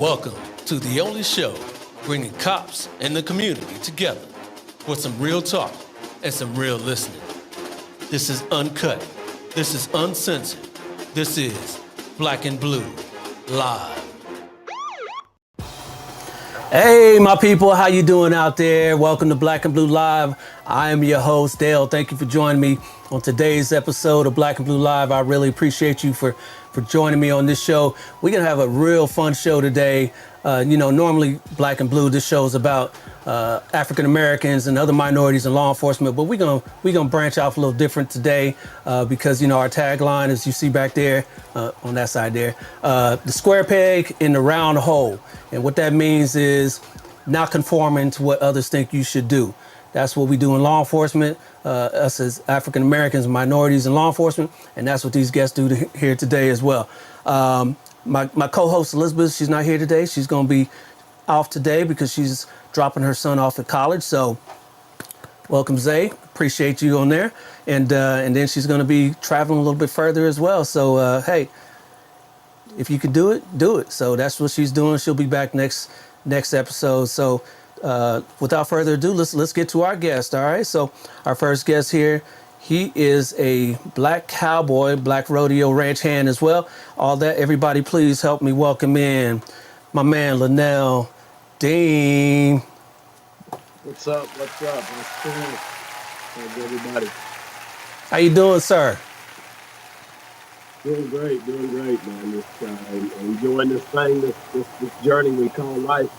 Welcome to the only show bringing cops and the community together for some real talk and some real listening. This is uncut. This is uncensored. This is Black and Blue Live. Hey, my people, how you doing out there? Welcome to Black and Blue Live. I am your host, Dale. Thank you for joining me on today's episode of Black and Blue Live. I really appreciate you for joining me on this show. We're going to have a real fun show today. Normally Black and Blue, this show is about African Americans and other minorities in law enforcement, but we're gonna branch off a little different today because our tagline, as you see back there on that side there, the square peg in the round hole. And what that means is not conforming to what others think you should do. That's what we do in law enforcement, us as African Americans, minorities in law enforcement, and that's what these guests do here today as well. My co-host Elizabeth, she's not here today. She's going to be off today because she's dropping her son off at college. So welcome, Zay. Appreciate you on there. And then she's going to be traveling a little bit further as well. So, hey, if you can do it, do it. So that's what she's doing. She'll be back next episode. So without further ado, let's get to our guest. All right. So our first guest here, he is a black cowboy, black rodeo ranch hand as well. All that, everybody, please help me welcome in my man, Linnell Dean. What's up? What's up? What's cool? How's everybody? How you doing, sir? Doing great, man. Just enjoying this thing, this journey we call life.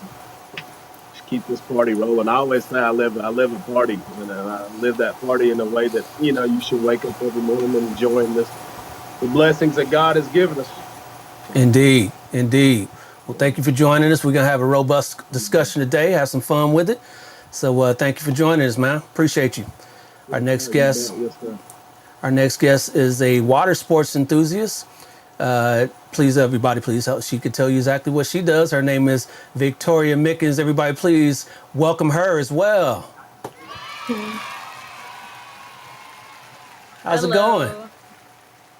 Just keep this party rolling. I always say I live a party, and I live that party in a way that you should wake up every morning and enjoying the blessings that God has given us. Indeed. Well, thank you for joining us. We're gonna have a robust discussion today. Have some fun with it. So thank you for joining us, man. Appreciate you. Our next guest. Yes, sir. Our next guest is a water sports enthusiast. Please, everybody, please help. She could tell you exactly what she does. Her name is Victoria Mickens. Everybody, please welcome her as well. How's it going?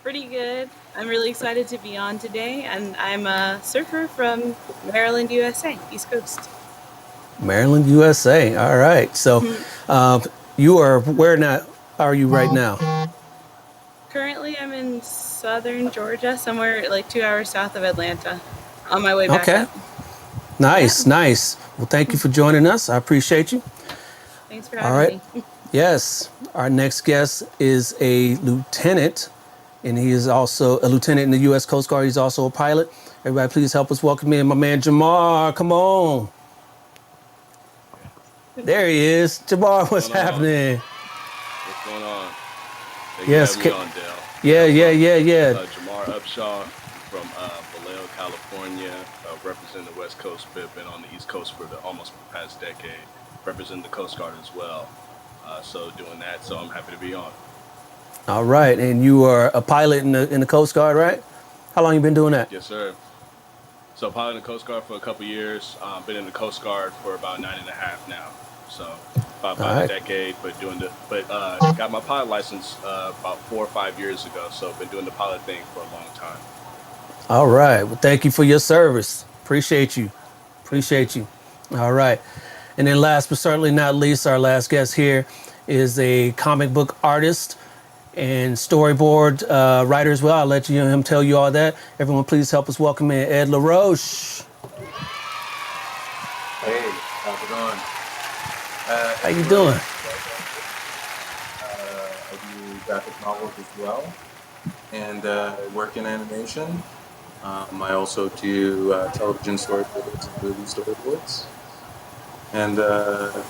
Pretty good. I'm really excited to be on today, and I'm a surfer from Maryland, USA, East Coast. Maryland, USA. All right. So you are, where now are you right now? Currently, I'm in southern Georgia, somewhere like 2 hours south of Atlanta, on my way back up. Nice. Well, thank you for joining us. I appreciate you. Thanks for having me. Yes. Our next guest is a lieutenant, and he is also a lieutenant in the U.S. Coast Guard. He's also a pilot. Everybody, please help us welcome in my man, Jamar. Come on. There he is. Jamar, what's happening? What's going on? Yes. Thank you for having me on, Dale. Yeah. Jamar Upshaw from Vallejo, California, representing the West Coast, but been on the East Coast for almost the past decade, representing the Coast Guard as well. So doing that, so I'm happy to be on. All right, and you are a pilot in the Coast Guard, right? How long you been doing that? Yes, sir. So pilot in the Coast Guard for a couple years. Been in the Coast Guard for about 9.5 now. So about a decade, but got my pilot license about 4 or 5 years ago. So been doing the pilot thing for a long time. All right. Well, thank you for your service. Appreciate you. All right. And then last but certainly not least, our last guest here is a comic book artist and storyboard writer as well. I'll let him tell you all that. Everyone, please help us welcome in Ed LaRoche. Hey, how's it going? How you doing? I do graphic novels as well, and work in animation. I also do television storyboards and movie storyboards. And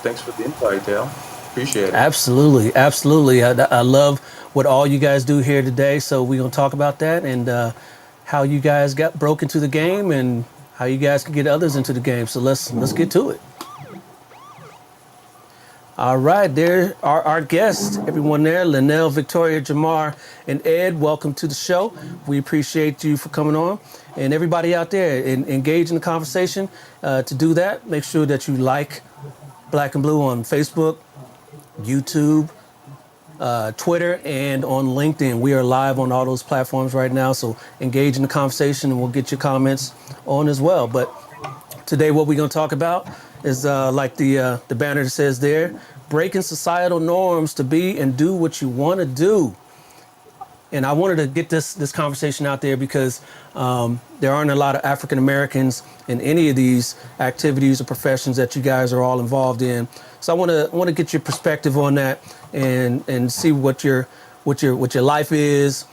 thanks for the invite, Dale. Appreciate it. Absolutely. I love what all you guys do here today. So we're gonna talk about that and how you guys broke into the game and how you guys can get others into the game. So let's get to it. All right, there are our guests, everyone there, Linnell, Victoria, Jamar, and Ed. Welcome to the show. We appreciate you for coming on. And everybody out there, engage in the conversation. To do that, make sure that you like Black and Blue on Facebook, YouTube, Twitter, and on LinkedIn. We are live on all those platforms right now, so engage in the conversation and we'll get your comments on as well. But Today, what we're going to talk about is like the banner says there, breaking societal norms to be and do what you want to do. And I wanted to get this conversation out there because there aren't a lot of African Americans in any of these activities or professions that you guys are all involved in. So I want to get your perspective on that and see what your life is,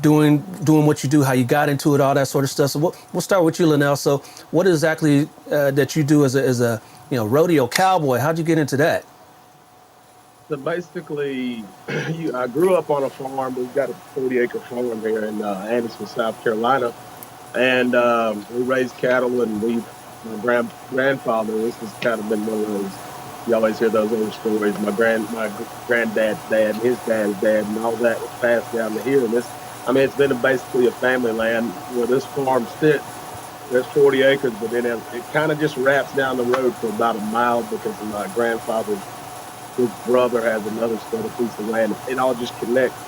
doing what you do, how you got into it, all that sort of stuff. So we'll start with you, Linnell. So what exactly that you do as a rodeo cowboy? How'd you get into that? So basically, I grew up on a farm. We've got a 40-acre farm here in Anderson, South Carolina, and we raised cattle. And my grandfather. This has kind of been one of those. You always hear those old stories. My granddad's dad, his dad's dad, and all that was passed down to here. And it's been basically a family land where this farm sits. There's 40 acres, but then it kind of just wraps down the road for about a mile because of my grandfather's. His brother has another set of piece of land. It all just connects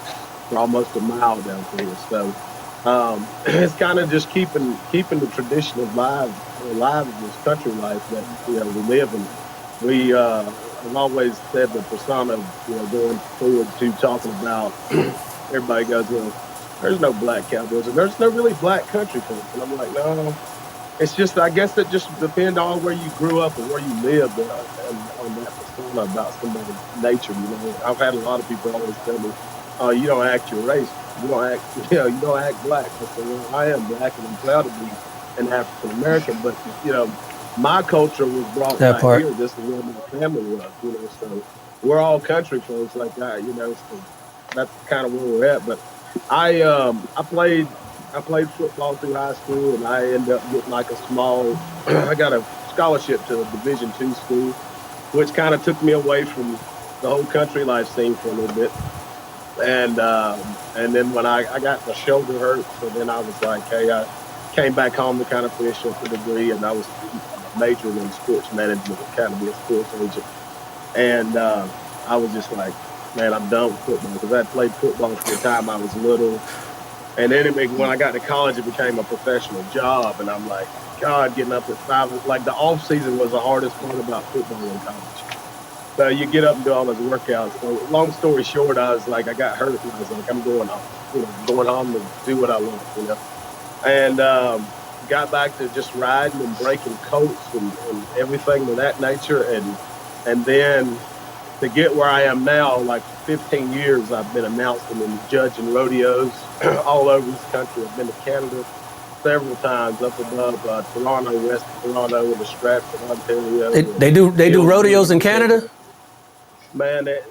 for almost a mile down here. So it's kind of just keeping the tradition alive, this country life that we live in. I've always said the persona, going forward to talking about. Everybody goes, there's no black cowboys, and there's no really black country folks. And I'm like, no. It's just, I guess it just depends on where you grew up and where you lived and on that persona about somebody's nature. I've had a lot of people always tell me, "Oh, you don't act your race. You don't act, you don't act black." I said, "Well, I am black and I'm proud to be an African American, but my culture was brought That right part. here. This is where my family was. So we're all country folks like that. So that's kind of where we're at. But I played football through high school, and I ended up getting like a small. I got a scholarship to a Division II school, which kind of took me away from the whole country life scene for a little bit. And then when I got my shoulder hurt, so then I was like, hey, I came back home to kind of finish up the degree, and I was majoring in sports management, kind of be a sports agent. And I was just like, man, I'm done with football because I played football for the time I was little. And then when I got to college, it became a professional job. And I'm like, God, getting up at 5, like the off season was the hardest part about football in college. So you get up and do all those workouts. So long story short, I was like, I got hurt, and I was like, I'm going home, going home to do what I want. And got back to just riding and breaking coats and everything of that nature. And then to get where I am now, like 15 years, I've been announcing and judging rodeos all over this country. I've been to Canada several times, up above Toronto, west of Toronto, and the Stratford, Ontario. They do rodeos in Canada. Man, the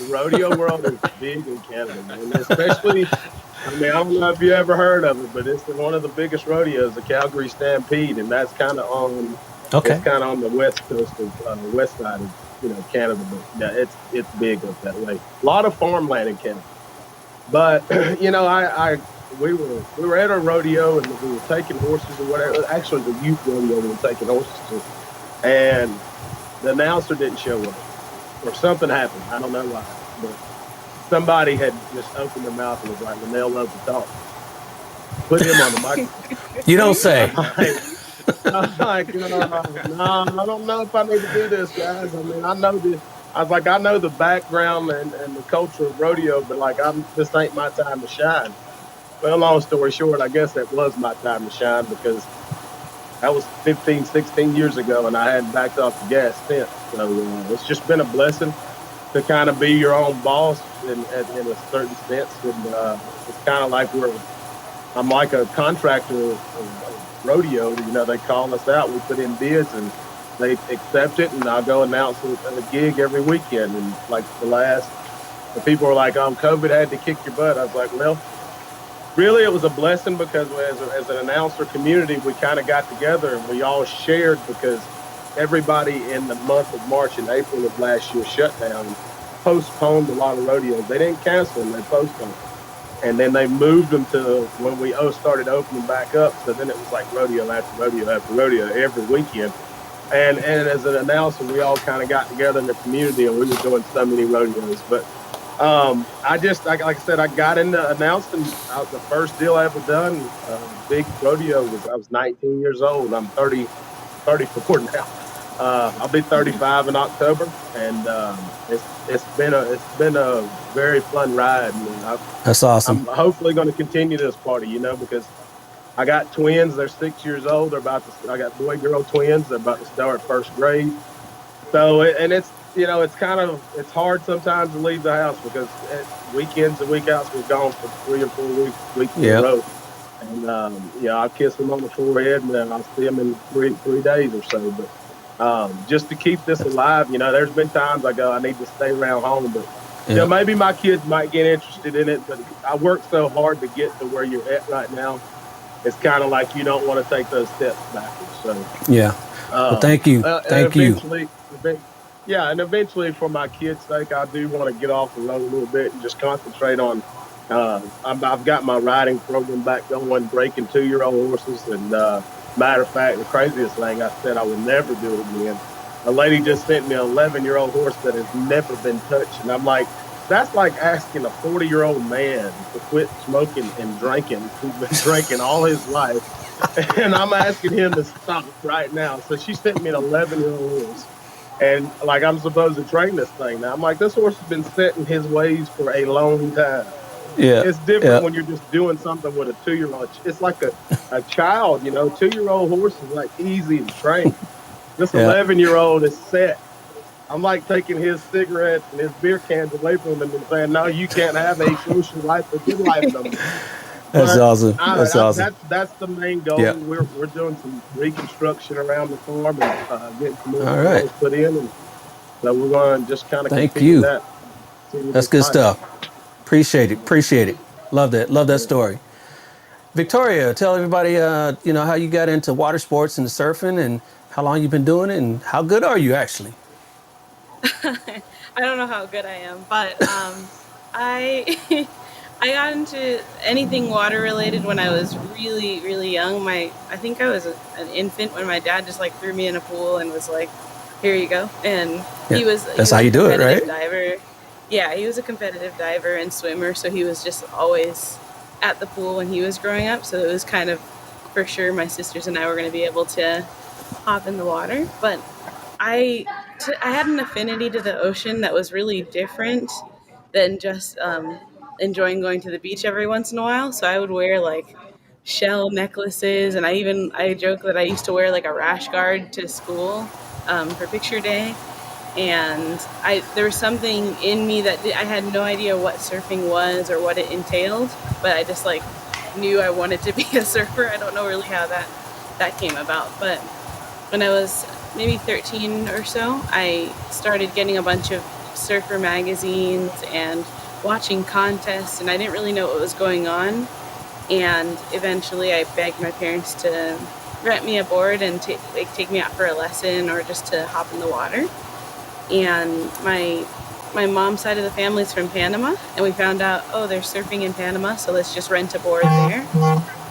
rodeo world is big in Canada, man. Especially, I don't know if you ever heard of it, but it's one of the biggest rodeos, the Calgary Stampede, and that's kind of on. Okay. It's kind of on the west coast of west side of Canada, but yeah, it's big up that way. A lot of farmland in Canada, but we were at a rodeo and we were taking horses or whatever. Actually, the youth rodeo we were taking horses to, and the announcer didn't show up, or something happened. I don't know why, but somebody had just opened their mouth and was like, "Linnell loves to talk." Put him on the microphone. You don't say. I'm like, no, I don't know if I need to do this, guys. I know this. I was like, I know the background and the culture of rodeo, but like, this ain't my time to shine. Well, long story short, I guess that was my time to shine because that was 15, 16 years ago, and I hadn't backed off the gas since. So it's just been a blessing to kind of be your own boss in a certain sense, and it's kind of like I'm like a contractor of rodeo. They call us out, we put in bids, and they accept it, and I'll go announce a gig every weekend. And like the people were like, COVID had to kick your butt. I was like, well, really, it was a blessing because as an announcer community, we kind of got together and we all shared because everybody in the month of March and April of last year shut down, postponed a lot of rodeos. They didn't cancel them, they postponed them. And then they moved them to when we started opening back up. So then it was like rodeo after rodeo after rodeo every weekend. And as an announcer, we all kind of got together in the community and we were doing so many rodeos. But like I said, I got into announcing. The first deal I ever done, big rodeo, I was 19 years old. I'm 30 34 now. I'll be 35 in October, and it's been a very fun ride, and That's awesome. I'm hopefully going to continue this party, because I got twins. They're 6 years old. I got boy girl twins. They're about to start first grade. So and it's kind of it's hard sometimes to leave the house because weekends and weekouts we're gone for 3 or 4 weeks in a Yeah. row. And I'll kiss them on the forehead, and then I'll see them in three days or so. But just to keep this alive, there's been times I go, I need to stay around home, but Yeah. maybe my kids might get interested in it. But I worked so hard to get to where you're at right now. It's kind of like you don't want to take those steps backwards. So Yeah. Well, thank you. and Thank you. yeah, and eventually, for my kids' sake, I do want to get off the road a little bit and just concentrate on. I've got my riding program back going, breaking 2-year-old horses, and matter of fact, the craziest thing I said I will never do it again. A lady just sent me an 11-year-old horse that has never been touched, and I'm like, that's like asking a 40-year-old man to quit smoking and drinking, who's been drinking all his life, and I'm asking him to stop right now. So she sent me an 11-year-old horse. And like I'm supposed to train this thing now. I'm like, this horse has been set in his ways for a long time. Yeah. It's different Yeah. when you're just doing something with a 2-year-old. It's like a child, 2-year-old horse is like easy to train. This Yeah. 11-year-old is set. I'm like taking his cigarettes and his beer cans away from him and saying, no, you can't have a social life, a good life no more. That's But awesome. That's awesome. that's the main goal. Yeah. We're doing some reconstruction around the farm and getting some more All right. walls put in, and so we're going to just kind of Thank continue you. that. That's good stuff. Appreciate it. Appreciate it. Love that. Love that story. Victoria, tell everybody, how you got into water sports and surfing, and how long you've been doing it, and how good are you actually? I don't know how good I am, but I I got into anything water related when I was really really young. I think I was an infant when my dad just like threw me in a pool and was like, "Here you go." And Yeah, he was that's how a you do it, competitive right? diver. Yeah, he was a competitive diver and swimmer, so he was just always at the pool when he was growing up. So it was kind of for sure my sisters and I were going to be able to hop in the water, but I had an affinity to the ocean that was really different than just enjoying going to the beach every once in a while. So I would wear like shell necklaces, and I joke that I used to wear like a rash guard to school for picture day. And there was something in me that I had no idea what surfing was or what it entailed, but I just like knew I wanted to be a surfer. I don't know really how that came about, but when I was maybe 13 or so, I started getting a bunch of surfer magazines and watching contests, and I didn't really know what was going on. And eventually, I begged my parents to rent me a board and take me out for a lesson or just to hop in the water. And my mom's side of the family is from Panama, and we found out, oh, there's surfing in Panama, so let's just rent a board there.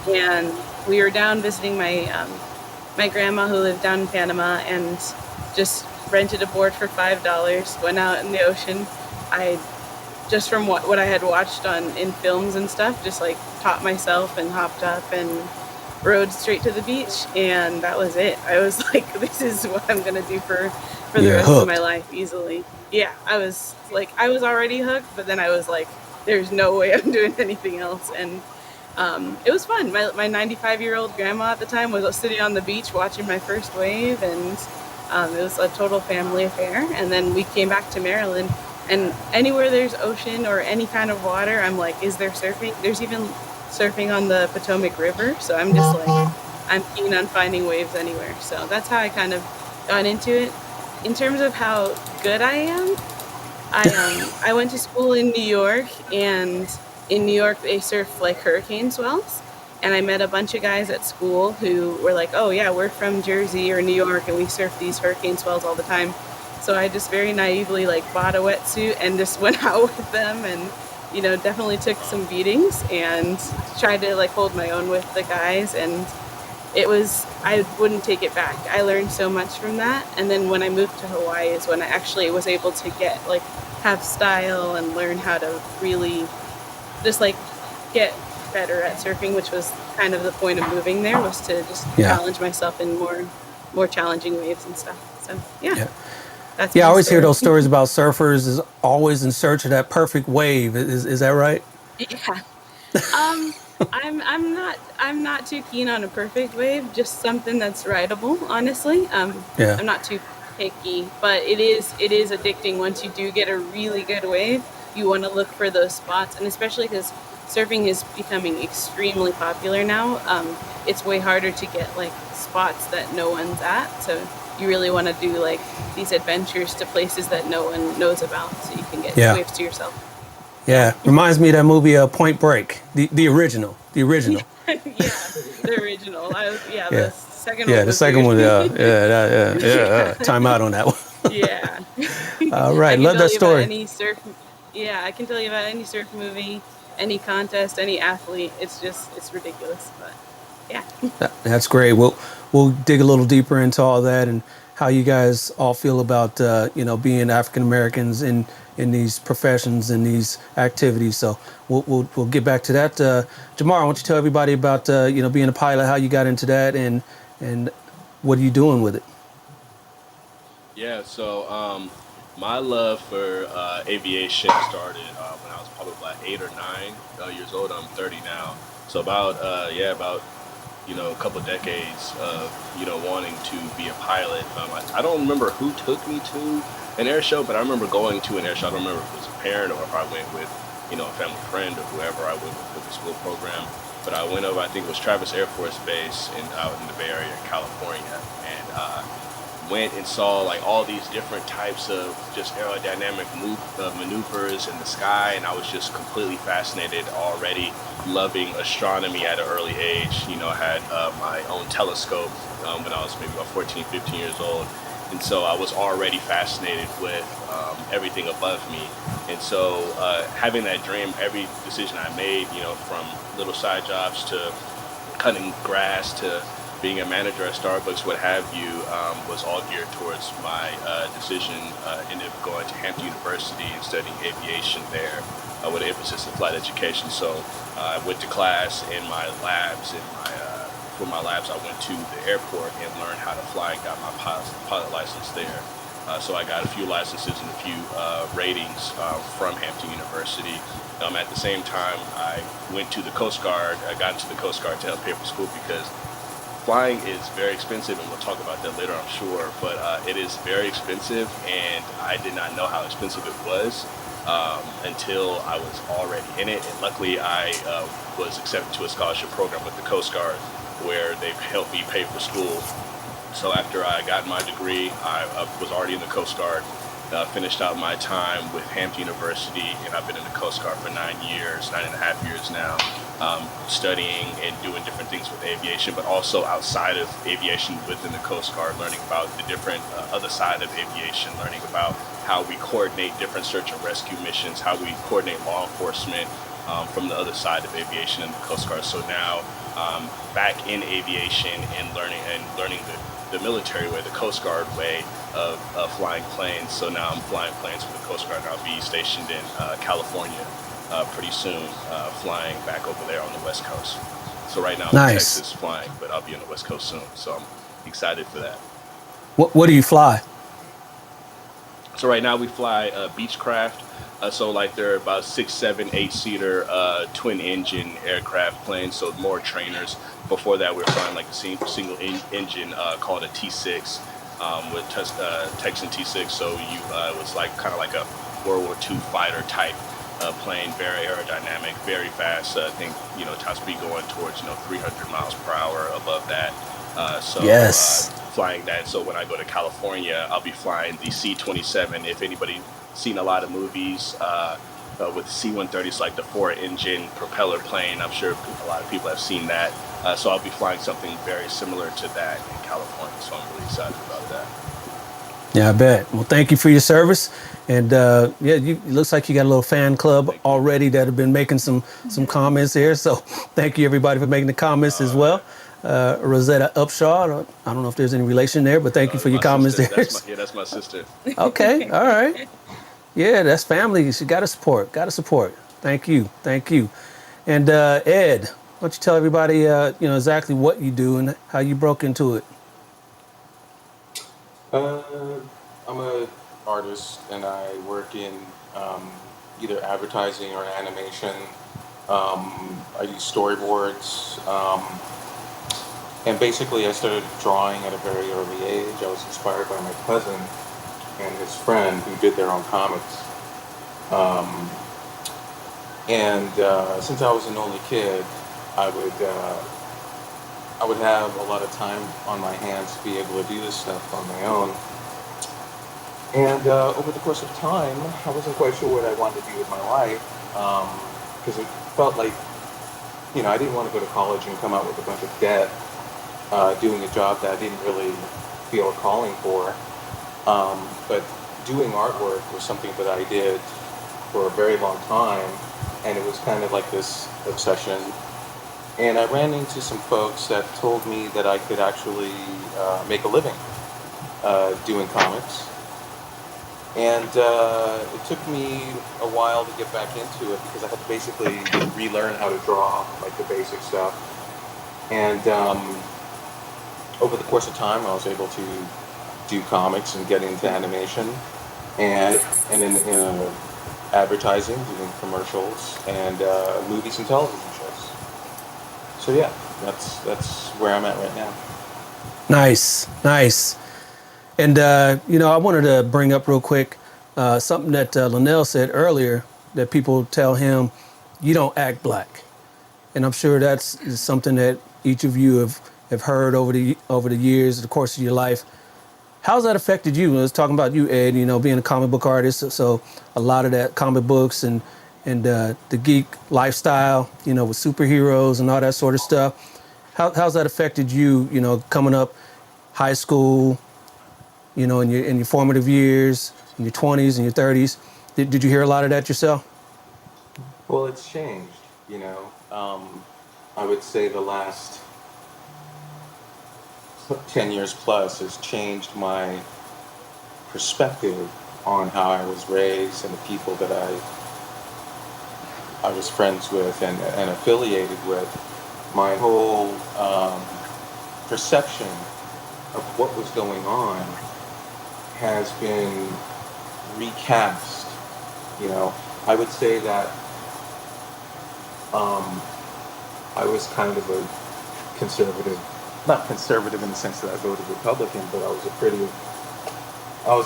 And we were down visiting my grandma who lived down in Panama, and just rented a board for $5, went out in the ocean. I just from what I had watched in films and stuff, just like taught myself and hopped up and rode straight to the beach, and that was it. I was like, this is what I'm gonna do for the You're rest of my hooked. life easily. Yeah, I was already hooked, but then I was like, there's no way I'm doing anything else. And it was fun. My 95-year-old grandma at the time was sitting on the beach watching my first wave, and it was a total family affair. And then we came back to Maryland, and anywhere there's ocean or any kind of water, I'm like, is there surfing? There's even surfing on the Potomac River, so I'm just like, I'm keen on finding waves anywhere. So that's how I kind of got into it. In terms of how good I am, I went to school in New York, and in New York they surf like hurricane swells. And I met a bunch of guys at school who were like, "Oh yeah, we're from Jersey or New York, and we surf these hurricane swells all the time." So I just very naively like bought a wetsuit and just went out with them, and definitely took some beatings and tried to like hold my own with the guys. And I wouldn't take it back. I learned so much from that. And then when I moved to Hawaii is when I actually was able to have style and learn how to really just like get better at surfing, which was kind of the point of moving there, was to just Yeah. challenge myself in more more challenging waves and stuff. So Yeah. that's Yeah, I my always hear story. those stories about surfers is always in search of that perfect wave. Is that right? Yeah. Um, I'm not too keen on a perfect wave, just something that's rideable, honestly. Yeah. I'm not too picky, but it is addicting once you do get a really good wave. You want to look for those spots, and especially because surfing is becoming extremely popular now. It's way harder to get like spots that no one's at, so you really want to do like these adventures to places that no one knows about, so you can get Yeah. waves to yourself. Yeah. Yeah. Reminds me of that movie Point Break, the original. The original. Yeah, the original. Yeah, Yeah. the second Yeah, one the was second weird. one, yeah. Yeah. Time out on that one. Yeah. All I right, can love tell that you about story. any surf. Yeah, I can tell you about any surf movie, any contest, any athlete. It's ridiculous, but yeah. That's great. We'll dig a little deeper into all that and how you guys all feel about being African Americans in these professions and these activities. So we'll get back to that. Jamar, I want you to tell everybody about being a pilot, how you got into that, and what are you doing with it? Yeah, so my love for aviation started when I was probably about 8 or 9 years old. I'm 30 now, so about a couple of decades of wanting to be a pilot. I don't remember who took me to an air show, but I remember going to an air show. I don't remember if it was a parent or if I went with a family friend or whoever I went with the school program. But I went over. I think it was Travis Air Force Base out in the Bay Area, in California, and went and saw like all these different types of just aerodynamic maneuvers in the sky, and I was just completely fascinated already, loving astronomy at an early age. I had my own telescope when I was maybe about 14, 15 years old, and so I was already fascinated with everything above me. And so having that dream, every decision I made, from little side jobs to cutting grass to being a manager at Starbucks, what have you, was all geared towards my decision. Ended up going to Hampton University and studying aviation there with an emphasis in flight education. So I went to class in my labs. For my labs, I went to the airport and learned how to fly and got my pilot license there. So I got a few licenses and a few ratings from Hampton University. At the same time, I went to the Coast Guard. I got into the Coast Guard to help pay for school because flying is very expensive, and we'll talk about that later, I'm sure. But it is very expensive, and I did not know how expensive it was until I was already in it. And luckily, I was accepted to a scholarship program with the Coast Guard, where they've helped me pay for school. So after I got my degree, I was already in the Coast Guard. Finished out my time with Hampton University, and I've been in the Coast Guard for 9.5 years now, studying and doing different things with aviation, but also outside of aviation within the Coast Guard, learning about the different other side of aviation, learning about how we coordinate different search and rescue missions, how we coordinate law enforcement from the other side of aviation in the Coast Guard. So now back in aviation and learning the military way, the Coast Guard way of flying planes. So now I'm flying planes for the Coast Guard, and I'll be stationed in California pretty soon, flying back over there on the West Coast. So right now I'm in Nice. Texas flying, but I'll be on the West Coast soon. So I'm excited for that. What do you fly? So right now we fly Beechcraft. So like they're about 6, 7, 8-seater twin engine aircraft planes. So more trainers. Before that, we were flying like a single engine called a T6 with Texan T6. So it was like kind of like a World War II fighter type plane, very aerodynamic, very fast. I think top speed going towards 300 miles per hour above that. Yes. Flying that. So when I go to California, I'll be flying the C-27. If anybody seen a lot of movies with C-130, it's like the 4-engine propeller plane. I'm sure a lot of people have seen that. So I'll be flying something very similar to that in California. So I'm really excited about that. Yeah, I bet. Well, thank you for your service. And it looks like you got a little fan club already that have been making some comments here. So thank you, everybody, for making the comments as well. Rosetta Upshaw, I don't know if there's any relation there, but thank you for your comments there. That's my sister. Okay, all right. Yeah, that's family. You got to support. Thank you. And Ed, why don't you tell everybody, exactly what you do and how you broke into it? I'm a artist, and I work in um, either advertising or animation. I use storyboards, and basically, I started drawing at a very early age. I was inspired by my cousin and his friend who did their own comics. Um, and since I was an only kid, I would uh, I would have a lot of time on my hands to be able to do this stuff on my own. And over the course of time, I wasn't quite sure what I wanted to do with my life, because it felt like, I didn't want to go to college and come out with a bunch of debt, doing a job that I didn't really feel a calling for. But doing artwork was something that I did for a very long time, and it was kind of like this obsession. And I ran into some folks that told me that I could actually make a living doing comics. And it took me a while to get back into it because I had to basically relearn how to draw, like the basic stuff. And over the course of time, I was able to do comics and get into animation, and in advertising, doing commercials and movies and television shows. So yeah, that's where I'm at right now. Nice, nice. And, I wanted to bring up real quick something that Linnell said earlier, that people tell him, you don't act black. And I'm sure that's something that each of you have heard over the years, the course of your life. How's that affected you? Let's talk about you, Ed, being a comic book artist. So a lot of that comic books and the geek lifestyle, with superheroes and all that sort of stuff. How's that affected you, coming up high school, in your formative years, in your 20s and your 30s? Did you hear a lot of that yourself? Well, it's changed, I would say the last 10 years plus has changed my perspective on how I was raised and the people that I was friends with and affiliated with. My whole perception of what was going on has been recast. I would say that I was kind of a conservative, not conservative in the sense that I voted Republican, but I was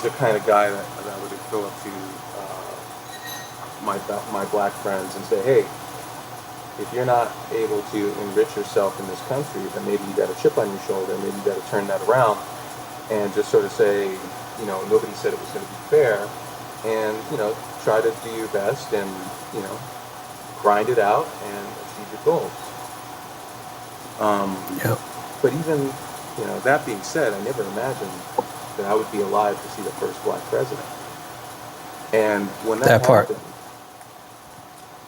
the kind of guy that would go up to my black friends and say, hey, if you're not able to enrich yourself in this country, then maybe you got a chip on your shoulder, maybe you got to turn that around and just sort of say, nobody said it was going to be fair, and, try to do your best and, grind it out and achieve your goals. Yeah. But even, that being said, I never imagined that I would be alive to see the first black president. And when that happened,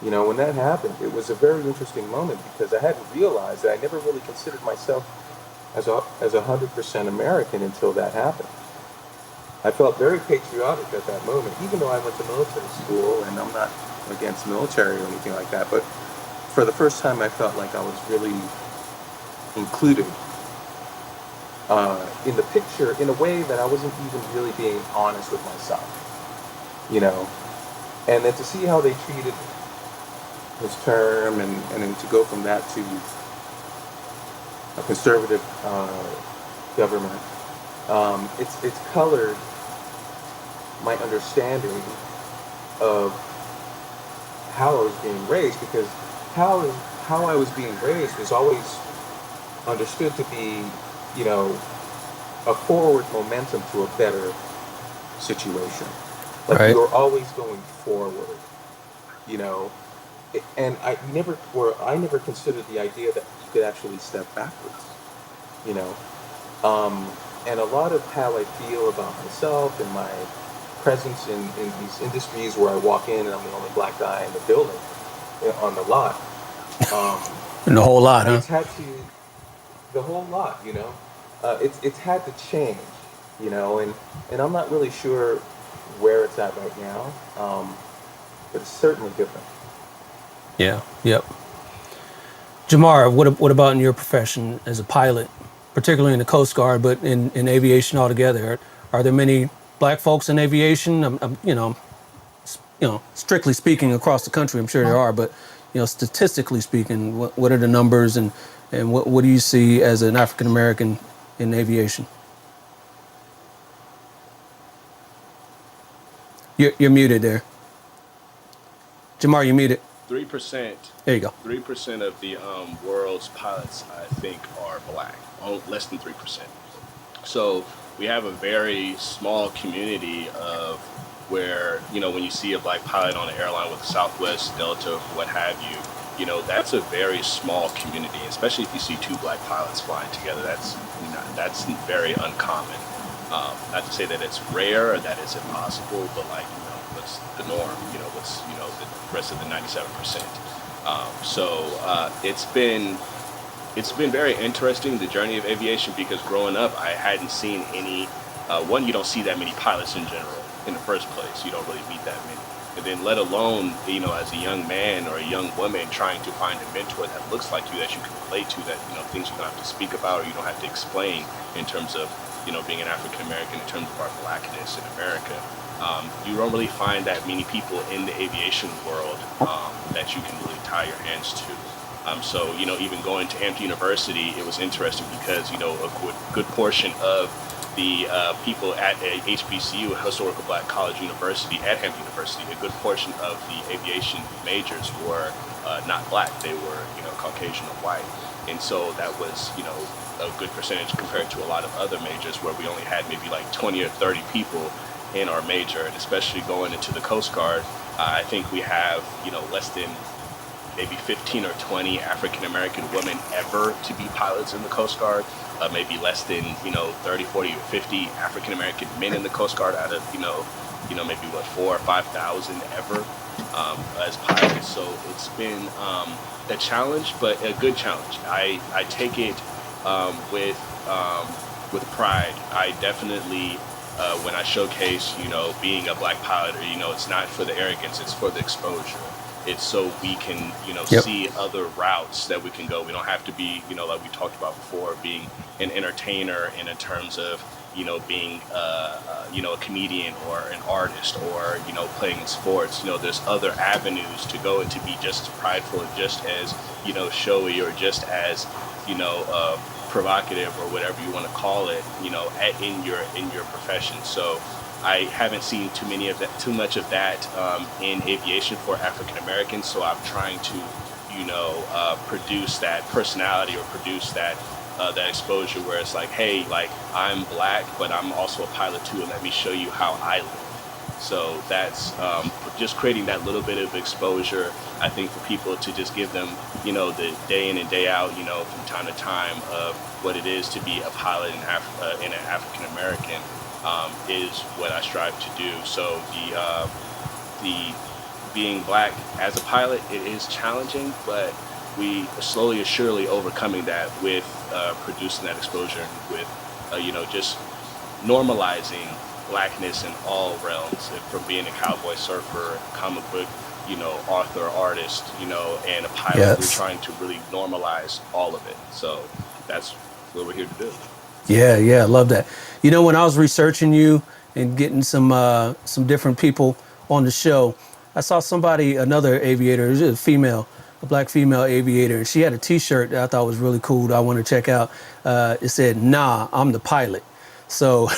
when that happened, it was a very interesting moment because I hadn't realized that I never really considered myself as 100% American until that happened. I felt very patriotic at that moment, even though I went to military school, and I'm not against military or anything like that, but for the first time I felt like I was really included in the picture in a way that I wasn't even really being honest with myself, and then to see how they treated his term and then to go from that to a conservative government, it's colored my understanding of how I was being raised, because how I was being raised was always understood to be, a forward momentum to a better situation. Like Right. you're always going forward, and I never considered the idea that you could actually step backwards, you know. And a lot of how I feel about myself and my presence in these industries where I walk in and I'm the only black guy in the building, on the lot. Um, And the whole lot, huh? it's had to the whole lot, it's had to change, and I'm not really sure where it's at right now, but it's certainly different. Yeah. Yep. Jamar, what about in your profession as a pilot, particularly in the Coast Guard, but in aviation altogether? Are there many black folks in aviation? Strictly speaking, across the country, I'm sure there are, but statistically speaking, what are the numbers, and what do you see as an African American in aviation? You're muted there, Jamar. You muted. 3%. There you go. 3% of the world's pilots, I think, are black. Oh, less than 3%. So we have a very small community of where, when you see a black pilot on an airline with Southwest, Delta, what have you, that's a very small community, especially if you see two black pilots flying together. That's very uncommon. Not to say that it's rare or that it's impossible, but what's the norm? What's the rest of the 97%. It's been very interesting, the journey of aviation, because growing up, I hadn't seen any. One, you don't see that many pilots in general in the first place. You don't really meet that many. And then let alone, as a young man or a young woman trying to find a mentor that looks like you, that you can relate to, that, things you don't have to speak about or you don't have to explain in terms of, being an African American, in terms of our blackness in America. You don't really find that many people in the aviation world that you can really tie your hands to. So, even going to Hampton University, it was interesting because, a good portion of the people at HBCU, Historical Black College University, at Hampton University, a good portion of the aviation majors were not black. They were, Caucasian or white. And so that was, a good percentage compared to a lot of other majors where we only had maybe like 20 or 30 people in our major. And especially going into the Coast Guard, I think we have, less than maybe 15 or 20 African American women ever to be pilots in the Coast Guard. Maybe less than 30, 40, or 50 African American men in the Coast Guard out of maybe 4,000 or 5,000 ever as pilots. So it's been a challenge, but a good challenge. I take it with pride. I definitely when I showcase being a black pilot, it's not for the arrogance, it's for the exposure. It's so we can, Yep. see other routes that we can go. We don't have to be, like we talked about before, being an entertainer in terms of, being, a comedian or an artist or, playing in sports. There's other avenues to go and to be just as prideful, just as, showy, or just as, provocative, or whatever you want to call it, in your profession. So I haven't seen too much of that in aviation for African Americans. So I'm trying to, produce that personality, or produce that exposure where it's like, hey, like, I'm black, but I'm also a pilot too, and let me show you how I live. So that's just creating that little bit of exposure, I think, for people to just give them, the day in and day out, from time to time, of what it is to be a pilot in an African American. Is what I strive to do. So the being black as a pilot, it is challenging, but we slowly or surely overcoming that with producing that exposure, with just normalizing blackness in all realms, from being a cowboy, surfer, comic book, author, artist, and a pilot. Yes. We're trying to really normalize all of it. So that's what we're here to do. Yeah, I love that. When I was researching you and getting some different people on the show, I saw another aviator, a black female aviator, and she had a T-shirt that I thought was really cool that I want to check out. It said, "Nah, I'm the pilot." So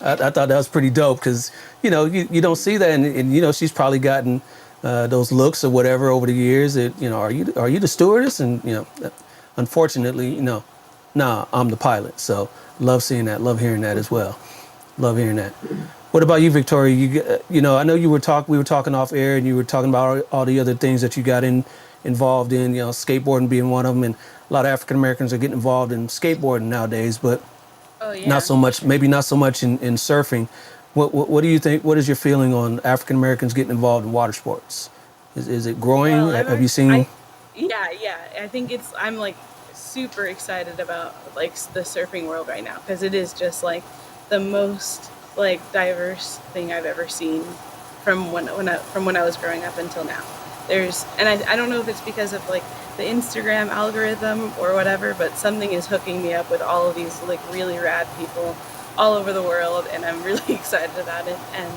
I thought that was pretty dope, because you don't see that, and she's probably gotten those looks or whatever over the years. That are you the stewardess? And unfortunately, nah, I'm the pilot. So love seeing that, love hearing that as well. Love hearing that. What about you, Victoria? I know we were talking off air, and you were talking about all the other things that you got involved in, skateboarding being one of them, and a lot of African Americans are getting involved in skateboarding nowadays, but not so much in surfing. What do you think? What is your feeling on African Americans getting involved in water sports? Is it growing? Well, Have you seen? Yeah. I think I'm like super excited about like the surfing world right now, because it is just like the most like diverse thing I've ever seen from when I was growing up until now. I don't know if it's because of like the Instagram algorithm or whatever, but something is hooking me up with all of these like really rad people all over the world, and I'm really excited about it. And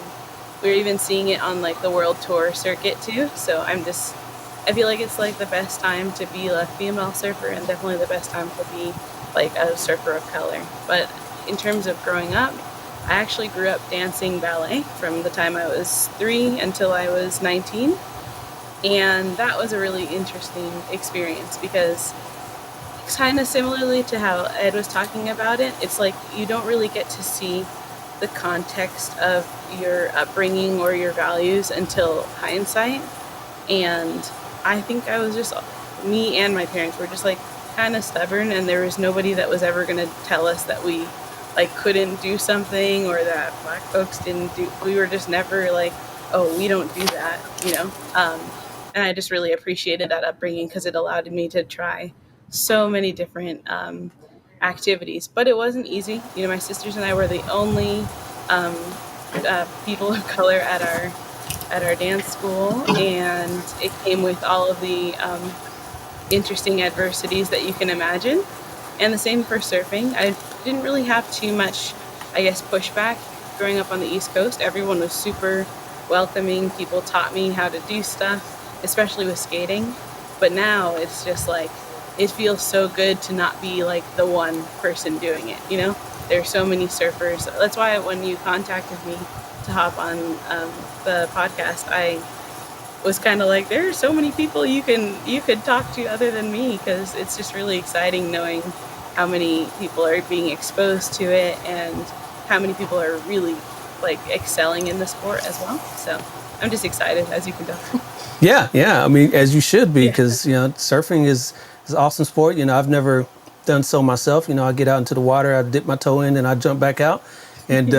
we're even seeing it on like the world tour circuit too. So I feel like it's like the best time to be a female surfer, and definitely the best time to be like a surfer of color. But in terms of growing up, I actually grew up dancing ballet from the time I was 3 until I was 19. And that was a really interesting experience because, kind of similarly to how Ed was talking about it, it's like you don't really get to see the context of your upbringing or your values until hindsight. And I think I was just, me and my parents were just like kind of stubborn, and there was nobody that was ever going to tell us that we like couldn't do something or that black folks didn't do. We were just never like, oh, we don't do that, you know. And I just really appreciated that upbringing because it allowed me to try so many different activities. But it wasn't easy. You know, my sisters and I were the only um, people of color at our dance school, and it came with all of the interesting adversities that you can imagine. And the same for surfing. I didn't really have too much, I guess, pushback growing up on the East Coast. Everyone was super welcoming. People taught me how to do stuff, especially with skating. But now it's just like, it feels so good to not be like the one person doing it, you know? There's so many surfers. That's why when you contacted me to hop on the podcast, I was kind of like, there are so many people you could talk to other than me, because it's just really exciting knowing how many people are being exposed to it and how many people are really like excelling in the sport as well. So I'm just excited, as you can tell. Yeah. I mean, as you should be, because you know, surfing is an awesome sport. You know, I've never done so myself. You know, I get out into the water, I dip my toe in, and I jump back out. And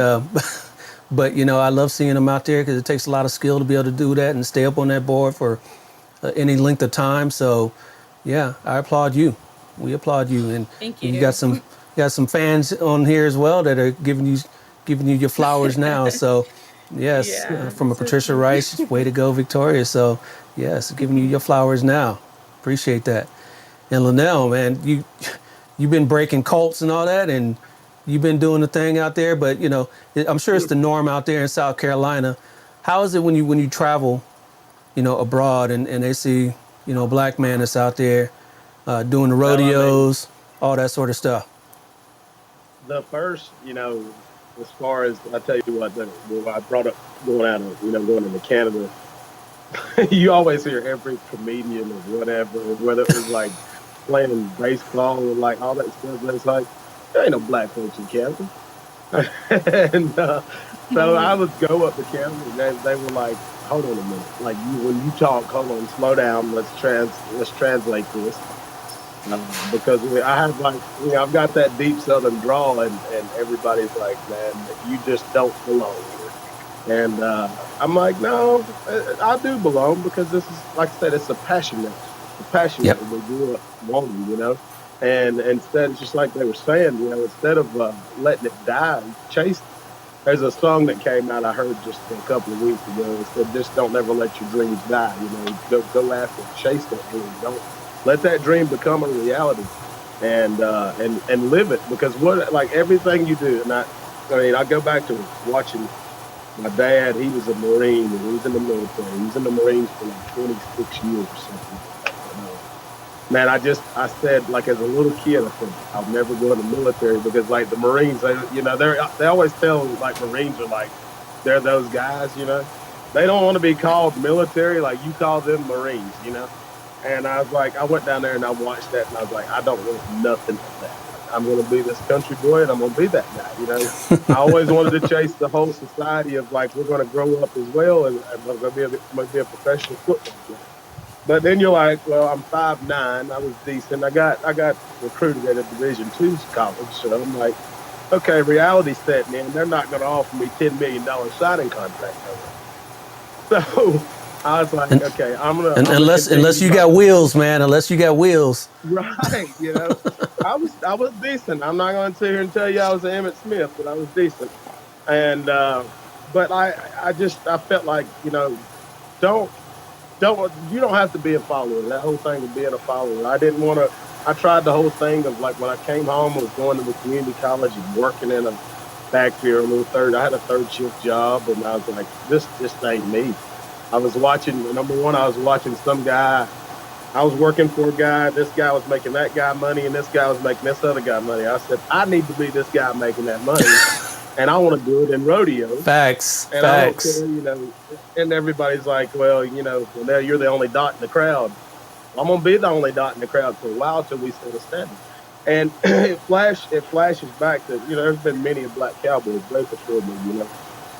but you know, I love seeing them out there because it takes a lot of skill to be able to do that and stay up on that board for any length of time. So, yeah, I applaud you. We applaud you, and Thank you. you got some fans on here as well that are giving you your flowers now. So, yes, Yeah, from a so Patricia sweet. Rice, way to go, Victoria. So, yes, giving you your flowers now. Appreciate that. And Linnell, man, you've been breaking colts and all that, and you've been doing the thing out there. But you know, I'm sure it's the norm out there in South Carolina. How is it when you travel, you know, abroad and they see, you know, a black man that's out there doing the Well, I mean, rodeos, all that sort of stuff? the first, you know, as far as I tell you what, when I brought up going out of, you know, going into Canada, you always hear every comedian or whatever, whether it was like playing baseball or like all that stuff. But it's like there ain't no black folks in Canada, and so I would go up to Canada, and they were like, "Hold on a minute, like when you talk, hold on, slow down, let's translate this." Because I have like, you know, I've got that deep Southern drawl, and everybody's like, "Man, you just don't belong here." And I'm like, no, I do belong because this is, like I said, it's a passion Yep. that we grew up wanting, you know. And instead, it's just like they were saying, you know, instead of letting it die, chase. There's a song that came out I heard just a couple of weeks ago. It said, "Just don't ever let your dreams die." You know, go after, it, chase that dream. Don't let that dream become a reality, and live it. Because what, like everything you do, and I mean, I go back to watching my dad. He was a Marine, and he was in the military. He was in the Marines for like 26 years or something like that. Man, I said, like as a little kid, I said I'll never go in the military because like the Marines, you know, they always tell like Marines are like they're those guys, you know. They don't want to be called military, like you call them Marines, you know. And I was like, I went down there and I watched that, and I was like, I don't want nothing of that. Like, I'm going to be this country boy, and I'm going to be that guy, you know. I always wanted to chase the whole society of like we're going to grow up as well, and I'm going to be a professional football player. But then you're like, well, I'm 5'9". I was decent. I got recruited at a Division II college, so I'm like, okay, reality setting in. They're not going to offer me $10 million signing contract. So I was like, And, okay, and I'm gonna unless continue you my got wheels, man, unless you got wheels. right. You know, I was decent. I'm not going to sit here and tell you I was an Emmett Smith, but I was decent. And but I felt like, you know, don't you don't have to be a follower. That whole thing of being a follower. I didn't want to. I tried the whole thing of like when I came home, I was going to the community college and working factory or a little third. I had a third shift job, and I was like, this just ain't me. I was watching, number one, I was watching some guy. I was working for a guy. This guy was making that guy money, and this guy was making this other guy money. I said, I need to be this guy making that money, and I want to do it in rodeo. Facts. And I don't care, Facts. And everybody's like, well, well, now you're the only dot in the crowd. Well, I'm gonna be the only dot in the crowd for a while till we set a standard. And it flashes back to, there's been many a black cowboys, rest assured me,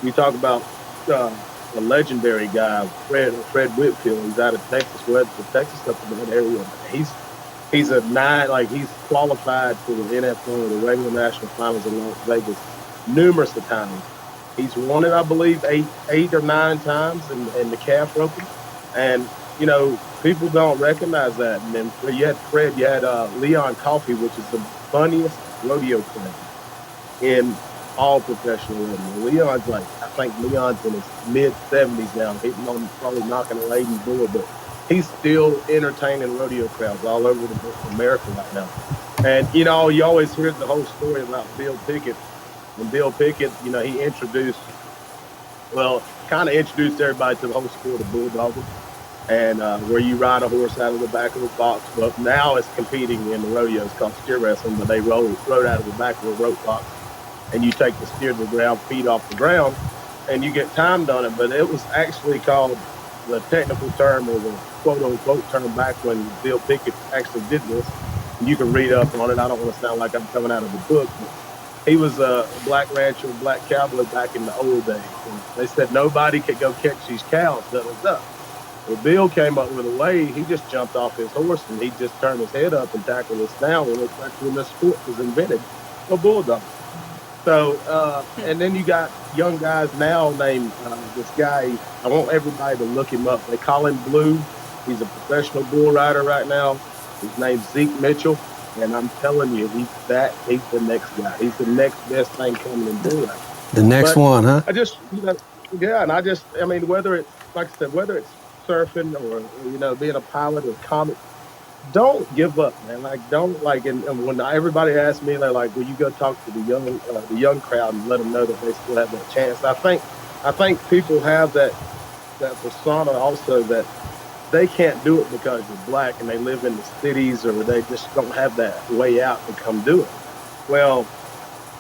You talk about a legendary guy, Fred Whitfield. He's out of Texas, Texas up in that area. He's a nine, like he's qualified for the NFL, the regular national finals in Las Vegas, numerous of times. He's won it, I believe, eight or nine times in the calf roping, and people don't recognize that. And then you had Fred, you had Leon Coffey, which is the funniest rodeo player in all professional rodeo. Leon's like, I think Leon's in his mid-70s now, hitting on probably knocking a lady's door, but he's still entertaining rodeo crowds all over America right now. And, you always hear the whole story about Bill Pickett. And Bill Pickett, he kind of introduced everybody to the whole sport of bulldogging, and where you ride a horse out of the back of a box. But now it's competing in the rodeos called steer wrestling, but they rode out of the back of a rope box, and you take the steer to the ground, feet off the ground, and you get timed on it. But it was actually called, the technical term, or the quote-unquote term back when Bill Pickett actually did this. And you can read up on it. I don't want to sound like I'm coming out of the book, but he was a black rancher, a black cowboy back in the old days. And they said nobody could go catch these cows that was up. Well, Bill came up with a way. He just jumped off his horse and he just turned his head up and tackled us down. When that's when the sport was invented, a bulldog. So, and then you got young guys now named this guy. I want everybody to look him up. They call him Blue. He's a professional bull rider right now. His name's Zeke Mitchell. And I'm telling you, he's the next guy. He's the next best thing coming in bull riding. The next one, huh? I just, I mean, whether it's, like I said, whether it's surfing or, being a pilot or comic, don't give up, man. Like, don't, like, and when everybody asks me, they're like, will you go talk to the young crowd and let them know that they still have that chance? I think people have that persona also, that they can't do it because they're black and they live in the cities, or they just don't have that way out to come do it. Well,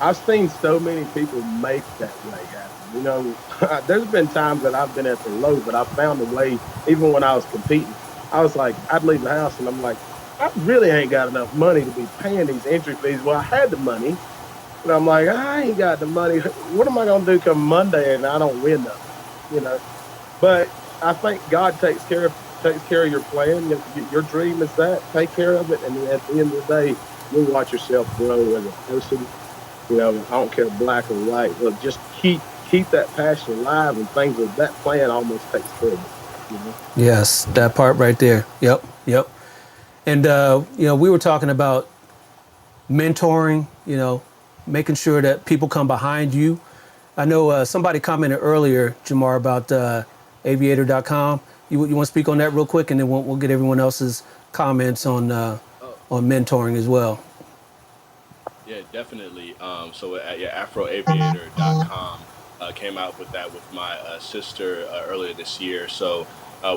I've seen so many people make that way happen. There's been times that I've been at the low, but I found a way. Even when I was competing, I was like, I'd leave the house and I'm like, I really ain't got enough money to be paying these entry fees. Well, I had the money, but I'm like, I ain't got the money. What am I going to do come Monday and I don't win nothing? But I think God takes care of your plan. Your dream is that. Take care of it, and at the end of the day, you'll watch yourself grow as a person. I don't care black or white. Look, just keep that passion alive, and things like that plan almost takes care of it. Yes, that part right there. Yep. And we were talking about mentoring. Making sure that people come behind you. I know somebody commented earlier, Jamar, about aviator.com. You want to speak on that real quick, and then we'll get everyone else's comments on mentoring as well. Yeah, definitely. So at afroaviator.com came out with that with my sister earlier this year. So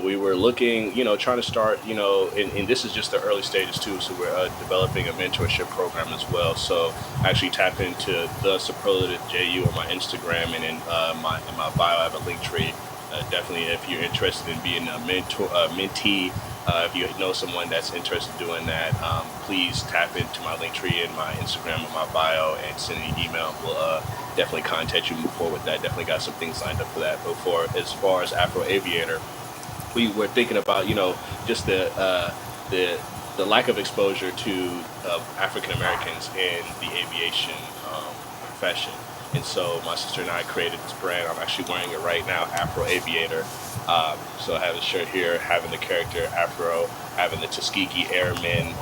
we were looking, trying to start, and this is just the early stages too. So we're developing a mentorship program as well. So actually tap into the superlative JU on my Instagram, and in my bio I have a link tree. Definitely, if you're interested in being a mentee, if you know someone that's interested in doing that, please tap into my link tree in my Instagram and my bio and send an email. We'll definitely contact you, move forward with that. Definitely got some things lined up for that. But as far as Afro Aviator, we were thinking about, just the lack of exposure to African Americans in the aviation profession. And so my sister and I created this brand. I'm actually wearing it right now, Afro Aviator. So I have the shirt here, having the character Afro, having the Tuskegee Airmen,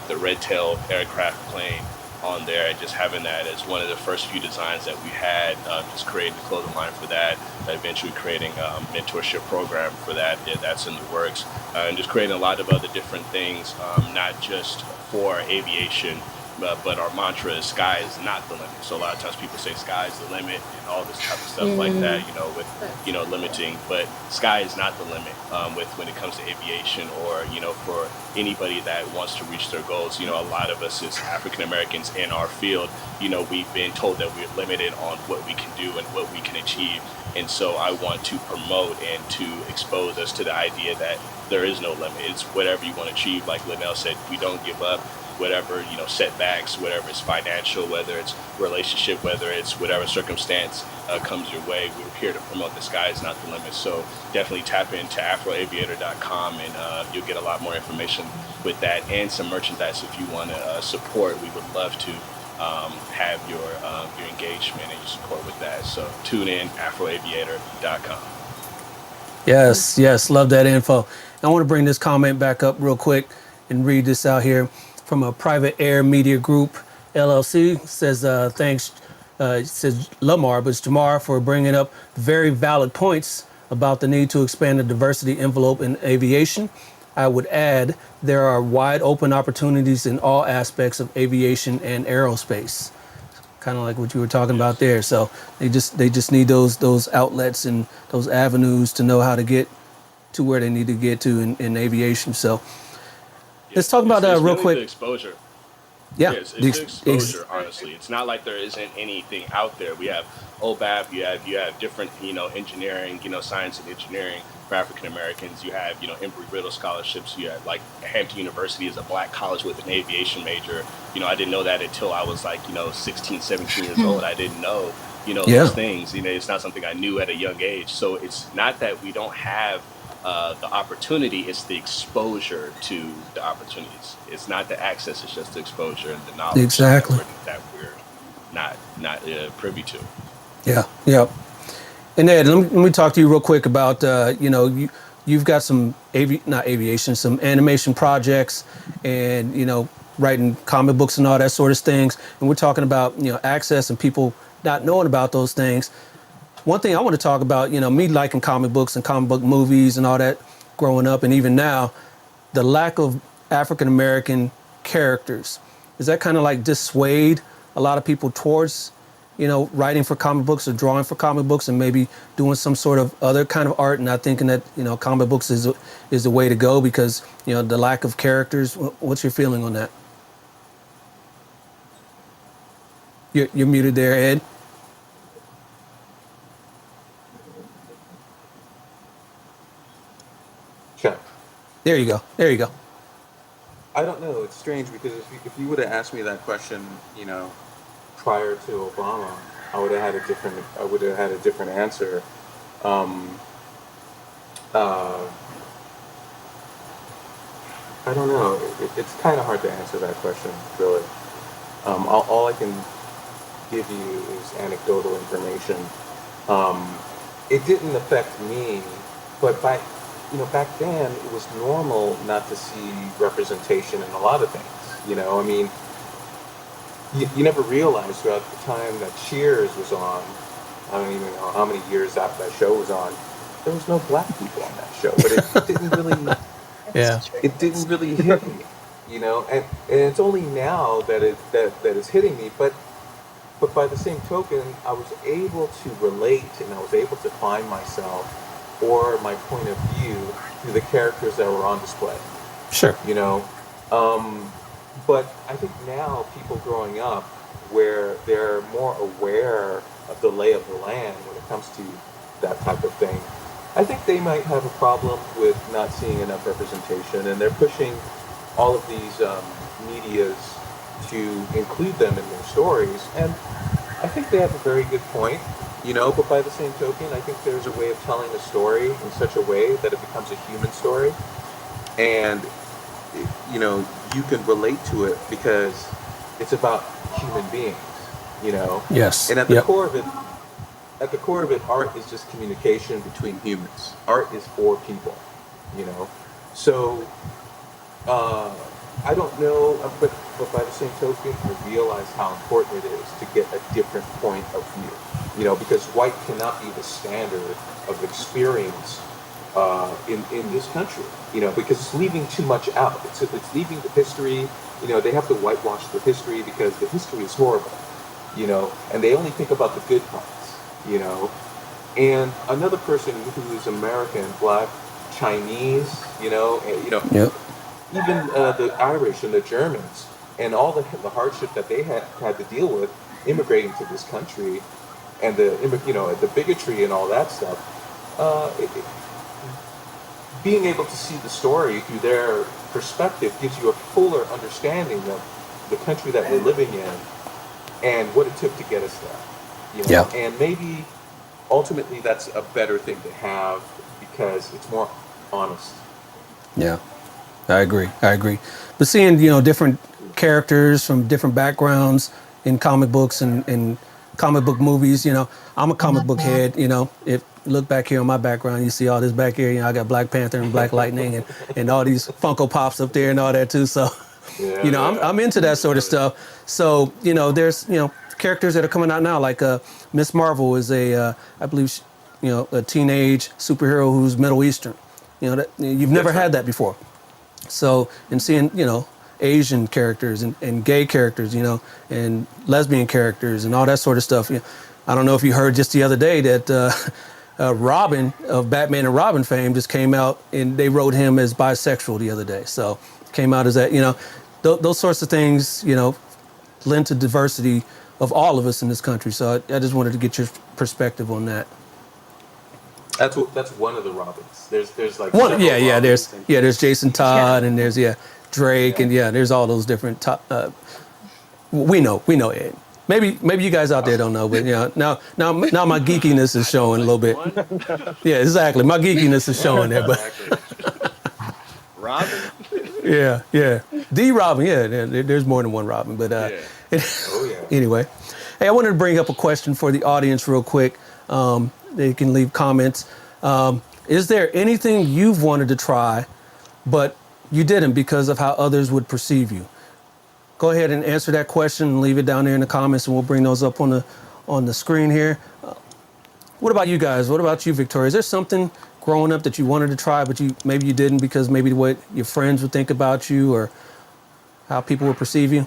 the red tail aircraft plane on there, and just having that as one of the first few designs that we had, just creating the clothing line for that, eventually creating a mentorship program for that. That's in the works, and just creating a lot of other different things, not just for aviation, but our mantra is sky is not the limit. So a lot of times people say sky is the limit and all this type of stuff like that, with limiting, but sky is not the limit with when it comes to aviation or for anybody that wants to reach their goals. A lot of us as African Americans in our field, we've been told that we're limited on what we can do and what we can achieve. And so I want to promote and to expose us to the idea that there is no limit. It's whatever you want to achieve. Like Linnell said, we don't give up. Whatever, setbacks, whatever it's financial, whether it's relationship, whether it's whatever circumstance comes your way, we're here to promote the sky is not the limit. So definitely tap into afroaviator.com and you'll get a lot more information with that and some merchandise if you want to support. We would love to have your engagement and your support with that. So tune in, afroaviator.com. Yes, love that info. I want to bring this comment back up real quick and read this out here from a Private Air Media Group, LLC. Says, thanks, says Lamar, but it's Jamar for bringing up very valid points about the need to expand the diversity envelope in aviation. I would add, there are wide open opportunities in all aspects of aviation and aerospace. Kind of like what you were talking about there. So they just need those outlets and those avenues to know how to get to where they need to get to in aviation. So let's talk about it's real really quick. The exposure. Yeah, It's the exposure. Honestly, it's not like there isn't anything out there. We have OBAP. You have different engineering, science and engineering for African Americans. You have Embry-Riddle scholarships. You have like Hampton University is a black college with an aviation major. I didn't know that until I was like 16, 17 years old. I didn't know those things. It's not something I knew at a young age. So it's not that we don't have the opportunity, it's the exposure to the opportunities. It's not the access, it's just the exposure and the knowledge Exactly. that we're not privy to. Yeah. And Ed, let me talk to you real quick about, you've got some, some animation projects and, writing comic books and all that sort of things. And we're talking about, access and people not knowing about those things. One thing I want to talk about, me liking comic books and comic book movies and all that growing up and even now, the lack of African American characters. Is that kind of like dissuade a lot of people towards, writing for comic books or drawing for comic books and maybe doing some sort of other kind of art and not thinking that, comic books is the way to go because, the lack of characters? What's your feeling on that? You're muted there, Ed. Check. There you go. I don't know. It's strange because if you would have asked me that question, prior to Obama, I would have had a different answer. I don't know. It's kind of hard to answer that question, really. All I can give you is anecdotal information. It didn't affect me, but back then it was normal not to see representation in a lot of things. You never realized throughout the time that Cheers was on, I don't even know how many years after that show was on, there was no black people on that show, but it didn't really, it didn't really hit me, and it's only now that it's hitting me, but by the same token, I was able to relate and I was able to find myself or my point of view through the characters that were on display. Sure. But I think now people growing up where they're more aware of the lay of the land when it comes to that type of thing, I think they might have a problem with not seeing enough representation, and they're pushing all of these medias to include them in their stories. And I think they have a very good point, but by the same token, I think there's a way of telling a story in such a way that it becomes a human story. And you can relate to it because it's about human beings, Yes. And at the core of it, art is just communication between humans. Art is for people, So I don't know, but by the same token, I realize how important it is to get a different point of view, because white cannot be the standard of experience in this country, because it's leaving too much out. It's leaving the history they have to whitewash the history because the history is horrible, and they only think about the good parts. And another person who is American, Black, Chinese, Yep. even the Irish and the Germans, and all the hardship that they had to deal with immigrating to this country, and the bigotry and all that stuff. Being able to see the story through their perspective gives you a fuller understanding of the country that we're living in and what it took to get us there. Yeah. And maybe ultimately that's a better thing to have because it's more honest. Yeah, I agree. But seeing, different characters from different backgrounds in comic books and comic book movies, I'm a comic book head, if you look back here on my background, you see all this back here, I got Black Panther and Black Lightning and all these Funko Pops up there and all that too. So, I'm into that sort of stuff. So, there's, characters that are coming out now, like Miss Marvel is I believe, a teenage superhero who's Middle Eastern. You've never had that before. So, and seeing, Asian characters and gay characters, and lesbian characters and all that sort of stuff. I don't know if you heard just the other day that Robin of Batman and Robin fame just came out and they wrote him as bisexual the other day. So came out as that, those sorts of things, lend to diversity of all of us in this country. So I just wanted to get your perspective on that. That's one of the Robins. There's like one, yeah. Robins There's Jason Todd and there's Drake and there's all those different. We know Ed. Maybe you guys out there don't know, but now my geekiness is showing a little bit. Yeah, exactly. My geekiness is showing there, but Robin. Yeah. The Robin. Yeah, there's more than one Robin, but anyway, hey, I wanted to bring up a question for the audience real quick. They can leave comments. Is there anything you've wanted to try, but you didn't because of how others would perceive you? Go ahead and answer that question and leave it down there in the comments, and we'll bring those up on the screen here. What about you guys? What about you, Victoria? Is there something growing up that you wanted to try, but maybe you didn't because maybe what your friends would think about you or how people would perceive you?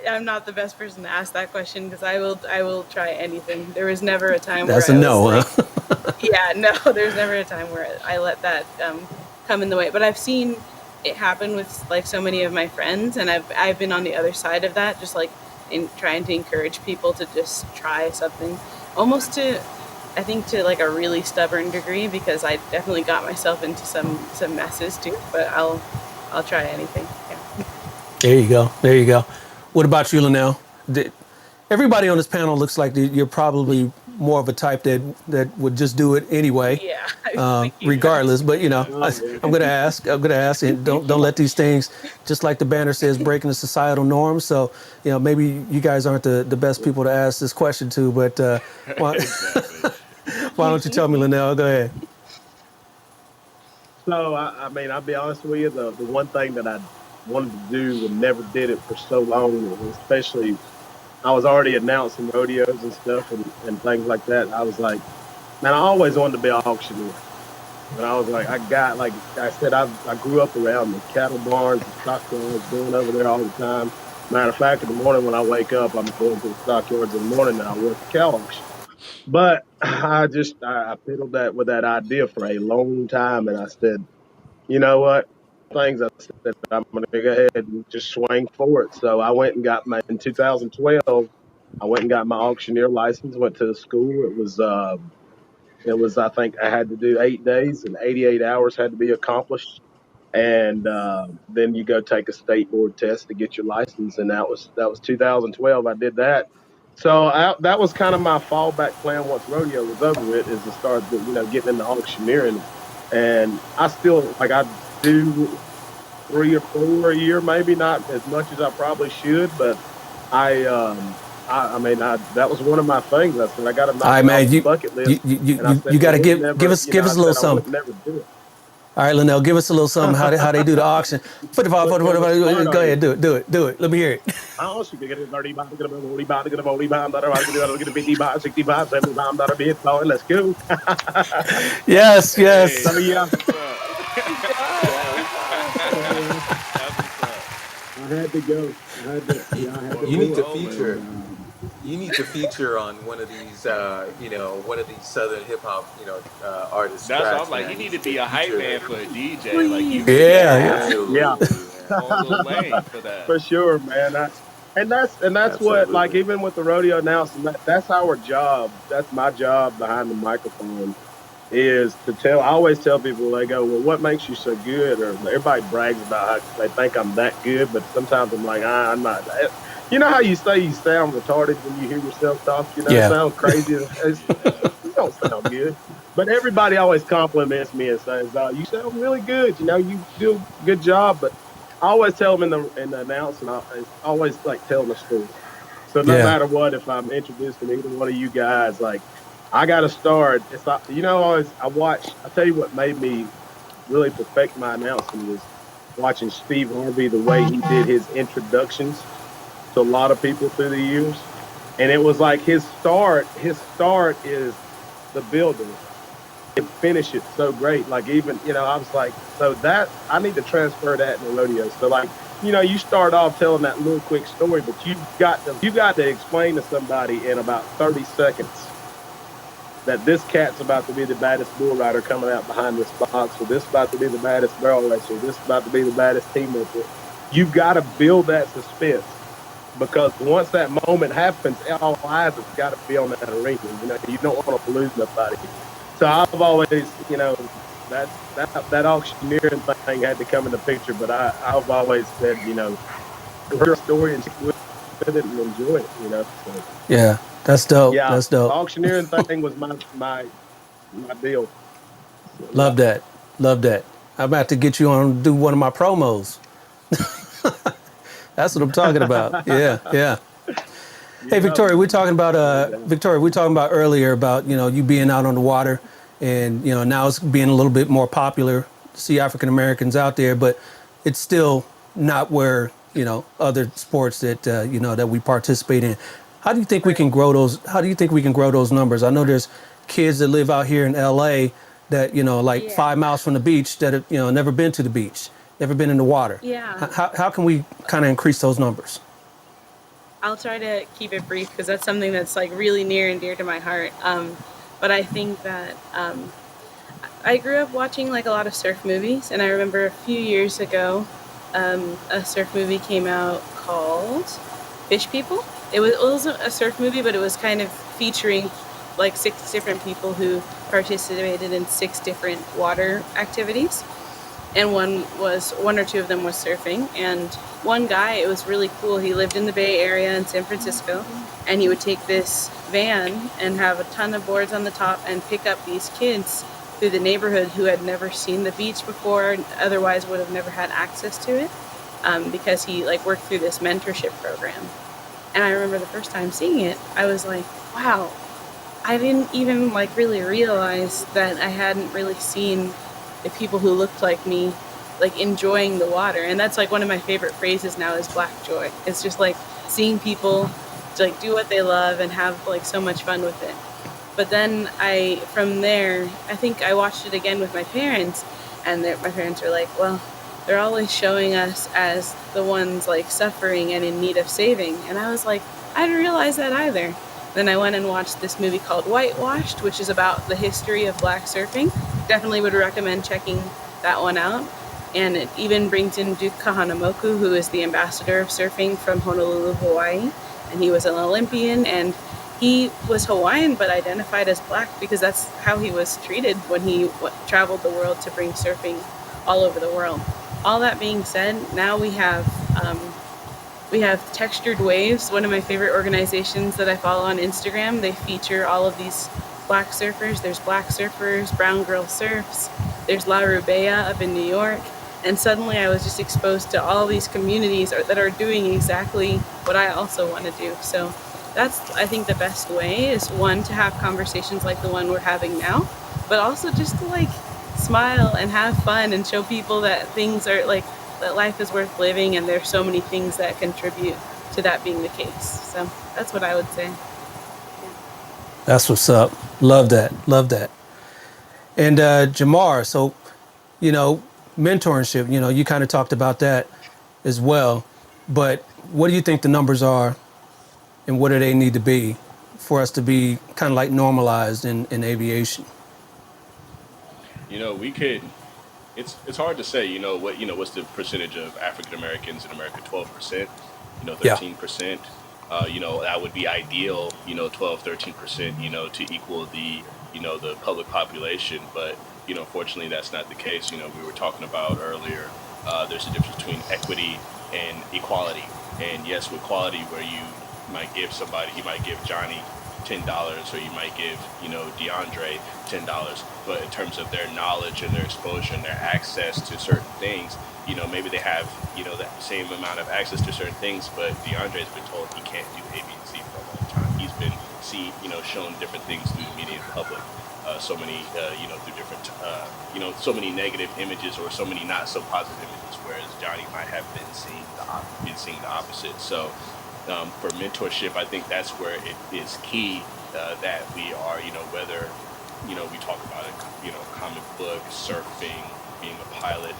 I'm not the best person to ask that question because I will try anything. There was never a time That's where a no, huh? Yeah, no, there's never a time where I let that come in the way. But I've seen it happen with like so many of my friends, and I've been on the other side of that, just like in trying to encourage people to just try something, almost to like a really stubborn degree, because I definitely got myself into some messes too. But I'll try anything. Yeah. There you go. What about you, Linnell? Everybody on this panel looks like you're probably more of a type that would just do it anyway. Yeah. Regardless, but I'm gonna ask, and don't let these things, just like the banner says, breaking the societal norms. So maybe you guys aren't the best people to ask this question to, but why don't you tell me, Linnell? Go ahead. So I mean, I'll be honest with you. The one thing that I wanted to do and never did it for so long, especially I was already announcing rodeos and stuff and things like that. I was like, man, I always wanted to be an auctioneer. And I was like, like I said, I grew up around the cattle barns and stockyards, going over there all the time. Matter of fact, in the morning when I wake up, I'm going to the stockyards in the morning and I work the cow auction. But I fiddled with that idea for a long time, and I said, you know what? Things I said I'm going to go ahead and just swing for it. So I went and got in 2012. I went and got my auctioneer license. Went to the school. It was I think I had to do 8 days and 88 hours had to be accomplished, and then you go take a state board test to get your license. And that was 2012. I did that. So that was kind of my fallback plan once rodeo was over with, is to start getting into auctioneering. And I still I do 3 or 4 a year, maybe not as much as I probably should, but I mean, that was one of my things. I said I got to knock it off the bucket list. You got to give us a little something. Never do it. All right, Linnell, give us a little something how they do the auction. Go ahead, do it. Let me hear it. Let's go. Yes. So, yeah. had to go. You, I had to you do need to it. feature. And You need to feature on one of these, one of these Southern hip hop, artist That's why I'm tracks, like, man. you You need to need to be a hype feature man there. for a DJ. Like you Please. could be Yeah, yeah. yeah, Absolutely, man. on Lil Wayne for that. for sure, man. And that's what, like, Absolutely. even with the rodeo announcement, that's our job. That's my job behind the microphone, is to tell. I always tell people, they go, "Well, what makes you so good?" Or everybody brags about how they think I'm that good, but sometimes I'm like, I'm not. You know how you say you sound retarded when you hear yourself talk? You know, Yeah. sound crazy. Yeah. You don't sound good. But everybody always compliments me and says, "Oh, you sound really good. You know, you do a good job." But I always tell them in the announcement, it's always like telling a story. So no Yeah. matter what, if I'm introducing either one of you guys, like, I got to start. It's not, always I watch. I tell you what made me really perfect my announcing was watching Steve Harvey, the way he did his introductions to a lot of people through the years, and it was like his start. His start is the building and finish it so great. Like, even, I was like, so that I need to transfer that in the rodeo. So, like, you start off telling that little quick story, but you got to explain to somebody in about 30 seconds that this cat's about to be the baddest bull rider coming out behind this box, or this about to be the baddest barrel racer, or this about to be the baddest team member. You've got to build that suspense, because once that moment happens, all eyes have got to be on that arena. You don't want to lose nobody. So I've always, that auctioneering thing had to come in the picture, but I've always said, hear a story and stick with it and enjoy it. So Yeah. That's dope. yeah, That's the dope. auctioneering thing was my deal. So yeah. Love that. Love that. I'm about to get you on to do one of my promos. That's what I'm talking about. Yeah. Yeah. Hey, Yeah, Victoria, man. No doubt. We're talking about earlier about, you being out on the water, and, now it's being a little bit more popular to see African Americans out there, but it's still not where, other sports that, that we participate in. How do you think we can grow those? How do you think we can grow those numbers? I know there's kids that live out here in LA that, like Yeah. 5 miles from the beach that have, never been to the beach, never been in the water. Yeah. How can we kind of increase those numbers? I'll try to keep it brief because that's something that's like really near and dear to my heart. But I think that I grew up watching like a lot of surf movies, and I remember a few years ago, a surf movie came out called Fish People. It wasn't a surf movie, but it was kind of featuring like 6 different people who participated in 6 different water activities. And one or two of them was surfing, and one guy, it was really cool, he lived in the Bay Area in San Francisco, and he would take this van and have a ton of boards on the top and pick up these kids through the neighborhood who had never seen the beach before, otherwise would have never had access to it, because he like worked through this mentorship program. And I remember the first time seeing it, I was like, wow, I didn't even like really realize that I hadn't really seen the people who looked like me like enjoying the water. And that's like one of my favorite phrases now is black joy. It's just like seeing people like do what they love and have like so much fun with it. But then from there, I think I watched it again with my parents, and my parents were like, well, they're always showing us as the ones like suffering and in need of saving. And I was like, I didn't realize that either. Then I went and watched this movie called Whitewashed, which is about the history of black surfing. Definitely would recommend checking that one out. And it even brings in Duke Kahanamoku, who is the ambassador of surfing from Honolulu, Hawaii. And he was an Olympian, and he was Hawaiian but identified as black because that's how he was treated when he traveled the world to bring surfing all over the world. All that being said, now we have Textured Waves, one of my favorite organizations that I follow on Instagram. They feature all of these black surfers. There's Black Surfers, Brown Girl Surfs, there's La Rubea up in New York. And suddenly I was just exposed to all these communities that are doing exactly what I also want to do. So that's, I think, the best way is, one, to have conversations like the one we're having now, but also just to like smile and have fun and show people that things are like, that life is worth living, and there's so many things that contribute to that being the case. So that's what I would say. That's what's up. Love that. Love that. And Jamar, so, mentorship, you kind of talked about that as well. But what do you think the numbers are, and what do they need to be for us to be kind of like normalized in aviation? We could. It's hard to say. What's the percentage of African Americans in America? 12%. Yeah. 13%. That would be ideal. 12, 13%. To equal the public population. But fortunately, that's not the case. We were talking about earlier. There's a difference between equity and equality. And yes, with equality, where you might give Johnny $10, or you might give DeAndre $10. But in terms of their knowledge and their exposure and their access to certain things, maybe they have that same amount of access to certain things. But DeAndre's been told he can't do A, B, and C for a long time. He's been shown different things through the media and public. So many, through different, so many negative images or so many not so positive images, whereas Johnny might have been seeing the opposite. So for mentorship, I think that's where it is key that we are, whether, we talk about it, comic book, surfing, being a pilot,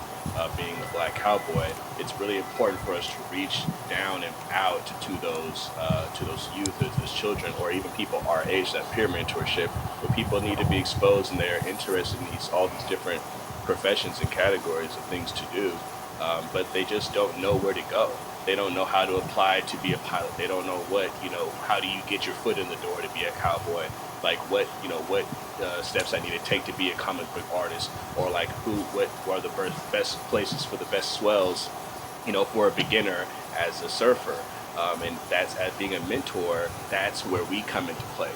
being a black cowboy. It's really important for us to reach down and out to those youth, those children, or even people our age, that peer mentorship, where people need to be exposed and they're interested in all these different professions and categories of things to do, but they just don't know where to go. They don't know how to apply to be a pilot. They don't know how do you get your foot in the door to be a cowboy? Like what steps I need to take to be a comic book artist, or like what are the best places for the best swells, for a beginner as a surfer. And that's, as being a mentor, that's where we come into play.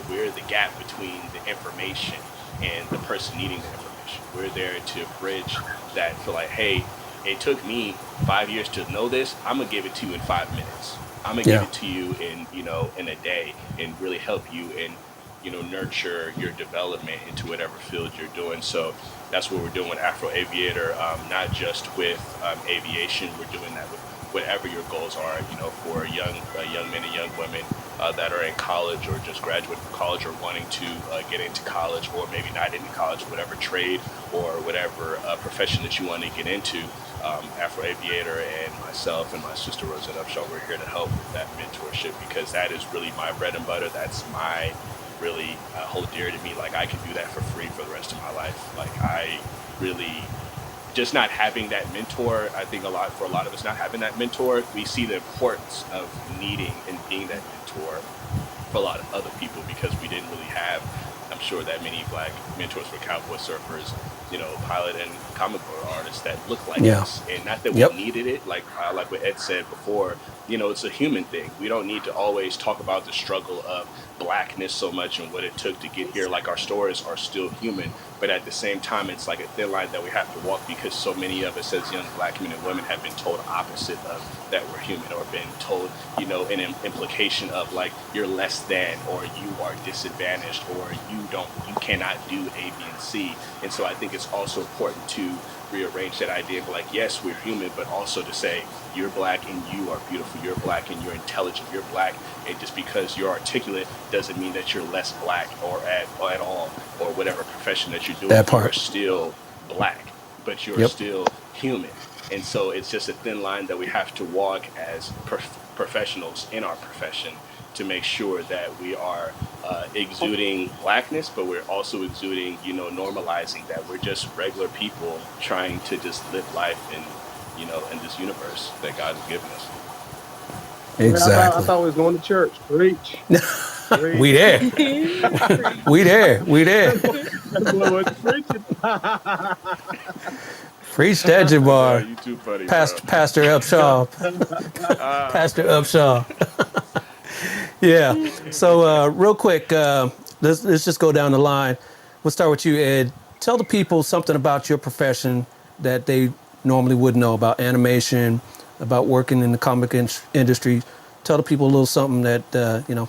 We're the gap between the information and the person needing the information. We're there to bridge that, for like, hey, it took me 5 years to know this. I'm gonna give it to you in 5 minutes. I'm gonna give it to you in a day, and really help you and nurture your development into whatever field you're doing. So that's what we're doing with Afro Aviator. Not just with aviation, we're doing that with whatever your goals are. For young men and young women that are in college or just graduated from college, or wanting to get into college, or maybe not into college, whatever trade or whatever profession that you want to get into. Afro Aviator and myself and my sister Rosa Upshaw, we're here to help with that mentorship, because that is really my bread and butter. That's my really hold dear to me. Like, I can do that for free for the rest of my life. Like, I really, just not having that mentor, I think for a lot of us not having that mentor, we see the importance of needing and being that mentor for a lot of other people, because we didn't really have, I'm sure, that many black mentors for cowboy surfers, pilot and comic book artists that look like us. And not that we needed it, like what Ed said before, it's a human thing. We don't need to always talk about the struggle of blackness so much and what it took to get here. Like, our stories are still human, but at the same time, it's like a thin line that we have to walk, because so many of us as young black men and women have been told opposite of that we're human, or been told, an implication of like, you're less than, or you are disadvantaged, or you cannot do A, B, and C. And so I think it's also important to rearrange that idea of like, yes, we're human, but also to say, you're black and you are beautiful, you're black and you're intelligent, you're black, and just because you're articulate doesn't mean that you're less black or at all, or whatever profession that you're doing. You're still black, but you're still human. And so it's just a thin line that we have to walk as professionals in our profession, to make sure that we are exuding blackness, but we're also exuding, normalizing that we're just regular people trying to just live life in this universe that God has given us. Exactly. I thought we was going to church. Preach. Preach. We there. We there. That's what we're preaching. Preach that, Jabbar. You too funny, Pastor Upshaw. Pastor Upshaw. Yeah. So real quick, let's just go down the line. We'll start with you, Ed. Tell the people something about your profession that they normally wouldn't know about animation, about working in the comic industry. Tell the people a little something that,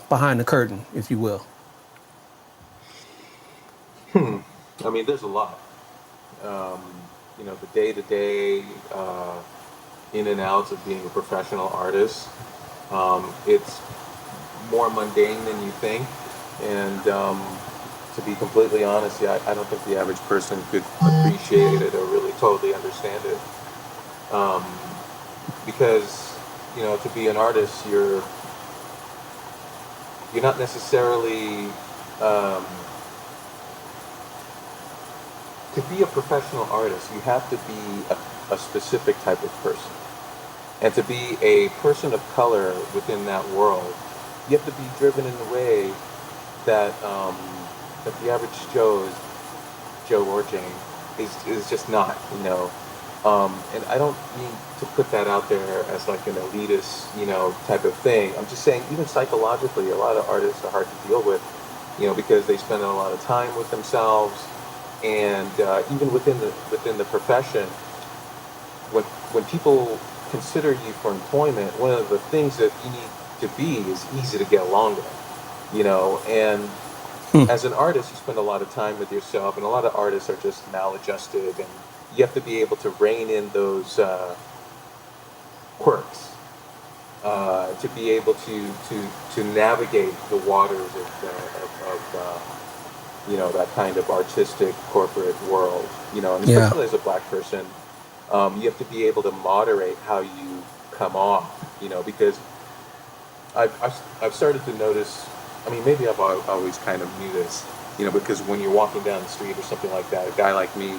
behind the curtain, if you will. I mean, there's a lot. The day-to-day in and outs of being a professional artist. It's more mundane than you think. And to be completely honest, I don't think the average person could appreciate it or really totally understand it. Because, to be an artist, you're not necessarily um, to be a professional artist. You have to be a specific type of person, and to be a person of color within that world, you have to be driven in a way that that the average Joe or Jane is just not, and I don't mean to put that out there as like an elitist, type of thing. I'm just saying, even psychologically, a lot of artists are hard to deal with, because they spend a lot of time with themselves, and even within the profession, when people consider you for employment, one of the things that you need to be is easy to get along with, and as an artist, you spend a lot of time with yourself, and a lot of artists are just maladjusted, and you have to be able to rein in those quirks to be able to navigate the waters of that kind of artistic corporate world, and Yeah. especially as a black person, you have to be able to moderate how you come off, because I've started to notice. I mean, maybe I've always kind of knew this, because when you're walking down the street or something like that, a guy like me,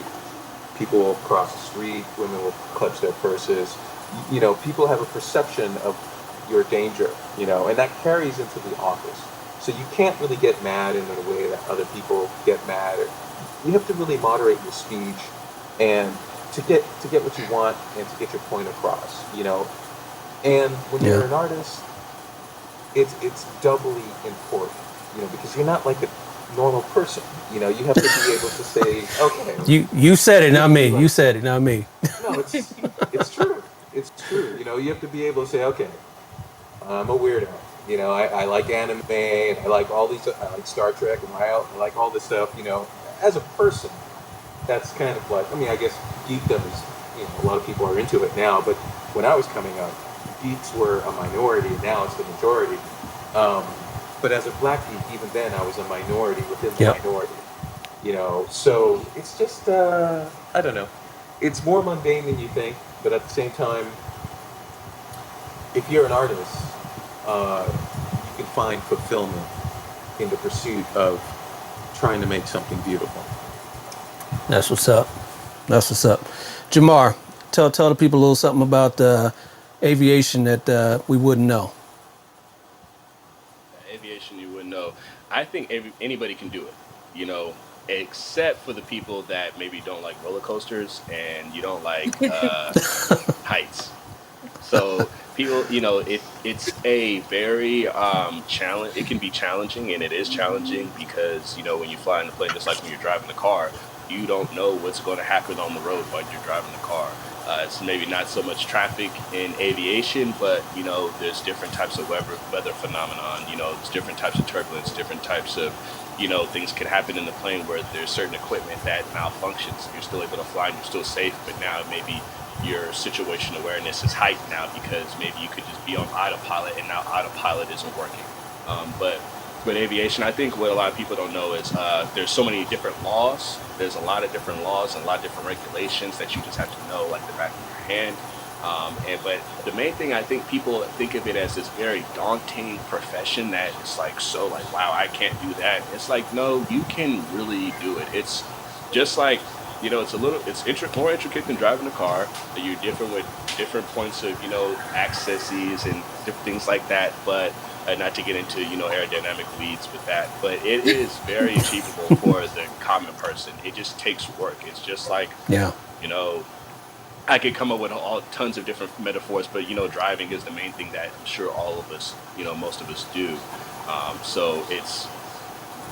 people will cross the street, women will clutch their purses. People have a perception of your danger, and that carries into the office. So you can't really get mad in the way that other people get mad. You have to really moderate your speech, and to get what you want and to get your point across, And when you're an artist, it's doubly important, because you're not like a normal person. You have to be able to say, okay, You said it, you not have to me. be You like, said it, not me. no, it's true. It's true. You have to be able to say, okay, I'm a weirdo. I like anime, and I like all these. I like Star Trek, and I like all this stuff. As a person, that's kind of like. I mean, I guess geekdom is. A lot of people are into it now, but when I was coming up, geeks were a minority. Now it's the majority. Um, but as a black geek, even then, I was a minority within the Yep. minority. So it's just I don't know. It's more mundane than you think, but at the same time, if you're an artist, you can find fulfillment in the pursuit of trying to make something beautiful. That's what's up. That's what's up. Jamar, tell the people a little something about aviation that we wouldn't know. Aviation, you wouldn't know. I think anybody can do it, you know, except for the people that maybe don't like roller coasters and you don't like heights. So people, it's a very challenge. It can be challenging, and it is challenging because when you fly in a plane, just like when you're driving a car, you don't know what's going to happen on the road while you're driving the car. It's maybe not so much traffic in aviation, but there's different types of weather phenomenon. There's different types of turbulence, different types of things can happen in the plane where there's certain equipment that malfunctions. You're still able to fly and you're still safe, but now maybe your situational awareness is heightened now because maybe you could just be on autopilot and now autopilot isn't working. But with aviation, I think what a lot of people don't know is there's so many different laws. There's a lot of different laws and a lot of different regulations that you just have to know like the back of your hand. But the main thing, I think people think of it as this very daunting profession that it's like, so like, wow, I can't do that. It's like, no, you can really do it. It's just like, more intricate than driving a car. You're different with different points of, accesses and different things like that. But not to get into, aerodynamic weeds with that, but it is very achievable for the common person. It just takes work. It's just like, Yeah. you know, I could come up with all tons of different metaphors, but driving is the main thing that I'm sure all of us, most of us do. So it's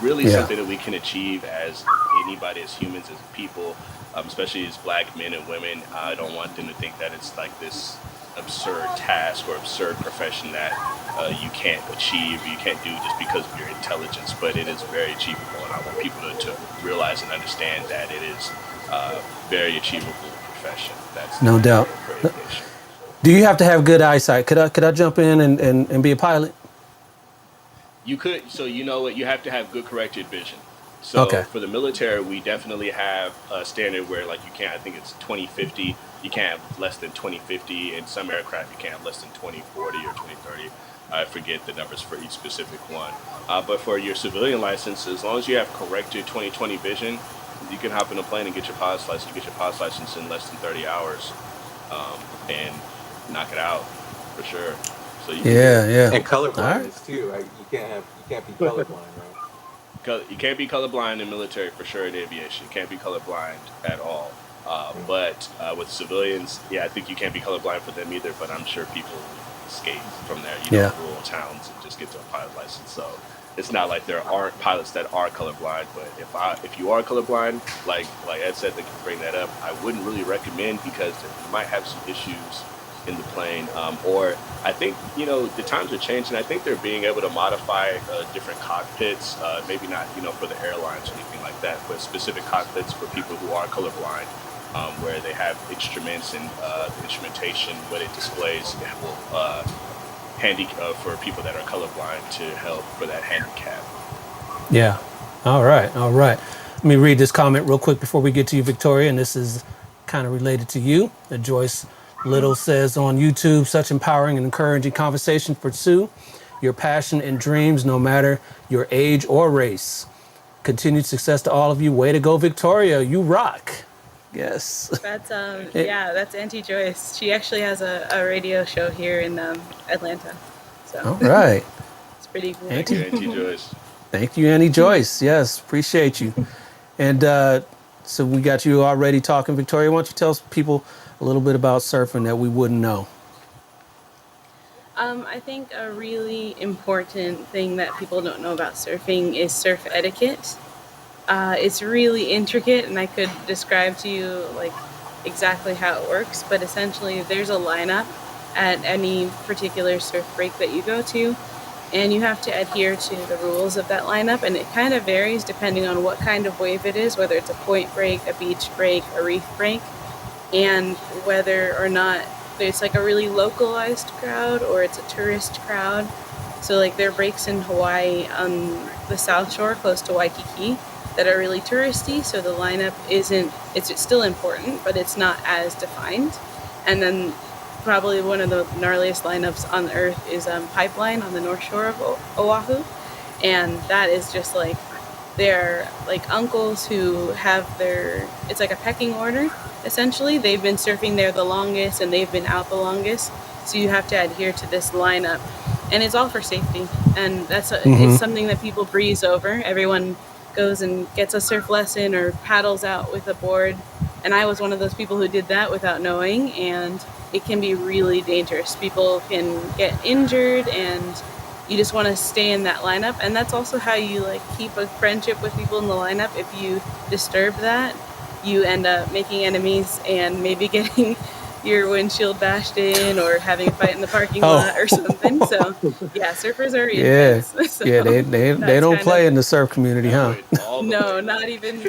really something that we can achieve as anybody, as humans, as people, especially as black men and women. I don't want them to think that it's like this absurd task or absurd profession that you can't achieve, you can't do just because of your intelligence, but it is very achievable, and I want people to realize and understand that it is very achievable profession. That's No the doubt. for aviation. Do you have to have good eyesight? Could I jump in and be a pilot? You could, so you know what, you have to have good corrected vision. So Okay. for the military, we definitely have a standard where like you can't, I think it's 20/50 you can't have less than 2050. In some aircraft, you can't have less than 2040 or 2030. I forget the numbers for each specific one. But for your civilian license, as long as you have corrected 20/20 vision, you can hop in a plane and get your pilot's license. You get your pilot's license in less than 30 hours, and knock it out for sure. So you can do it. Yeah. And All right. colorblindness too. You can't be colorblind, right? You can't be colorblind in military for sure in aviation. You can't be colorblind at all. But with civilians, yeah, I think you can't be colorblind for them either. But I'm sure people escape from their Yeah. rural towns and just get to a pilot license. So it's not like there aren't pilots that are colorblind. But if you are colorblind, like Ed said, they can bring that up. I wouldn't really recommend because you might have some issues in the plane, or I think the times are changing. I think they're being able to modify different cockpits, maybe not for the airlines or anything like that, but specific cockpits for people who are colorblind, where they have instruments and the instrumentation, what it displays, will for people that are colorblind to help for that handicap. Yeah. All right. Let me read this comment real quick before we get to you, Victoria, and this is kind of related to you. Joyce Little says on YouTube, such empowering and encouraging conversation. Pursue your passion and dreams no matter your age or race. Continued success to all of you. Way to go, Victoria. You rock. Yes. That's that's Auntie Joyce. She actually has a radio show here in Atlanta. So All right. it's pretty cool. Auntie Joyce. Thank you, Annie Joyce. Yes, appreciate you. And so we got you already talking, Victoria. Why don't you tell people a little bit about surfing that we wouldn't know? I think a really important thing that people don't know about surfing is surf etiquette. It's really intricate, and I could describe to you like exactly how it works, but essentially there's a lineup at any particular surf break that you go to, and you have to adhere to the rules of that lineup, and it kind of varies depending on what kind of wave it is, whether it's a point break, a beach break, a reef break, and whether or not there's like a really localized crowd or it's a tourist crowd. So like there are breaks in Hawaii on the South Shore close to Waikiki that are really touristy, so the lineup it's still important, but it's not as defined. And then probably one of the gnarliest lineups on earth is Pipeline on the North Shore of Oahu, and that is just like they're like uncles who have it's like a pecking order essentially. They've been surfing there the longest and they've been out the longest, so you have to adhere to this lineup, and it's all for safety. And it's something that people breeze over. Everyone goes and gets a surf lesson or paddles out with a board, and I was one of those people who did that without knowing, and it can be really dangerous. People can get injured, and you just want to stay in that lineup. And that's also how you like keep a friendship with people in the lineup. If you disturb that, you end up making enemies and maybe getting your windshield bashed in or having a fight in the parking lot or something. So yeah, surfers are intense. So yeah, they don't play in the surf community, huh? No, not even.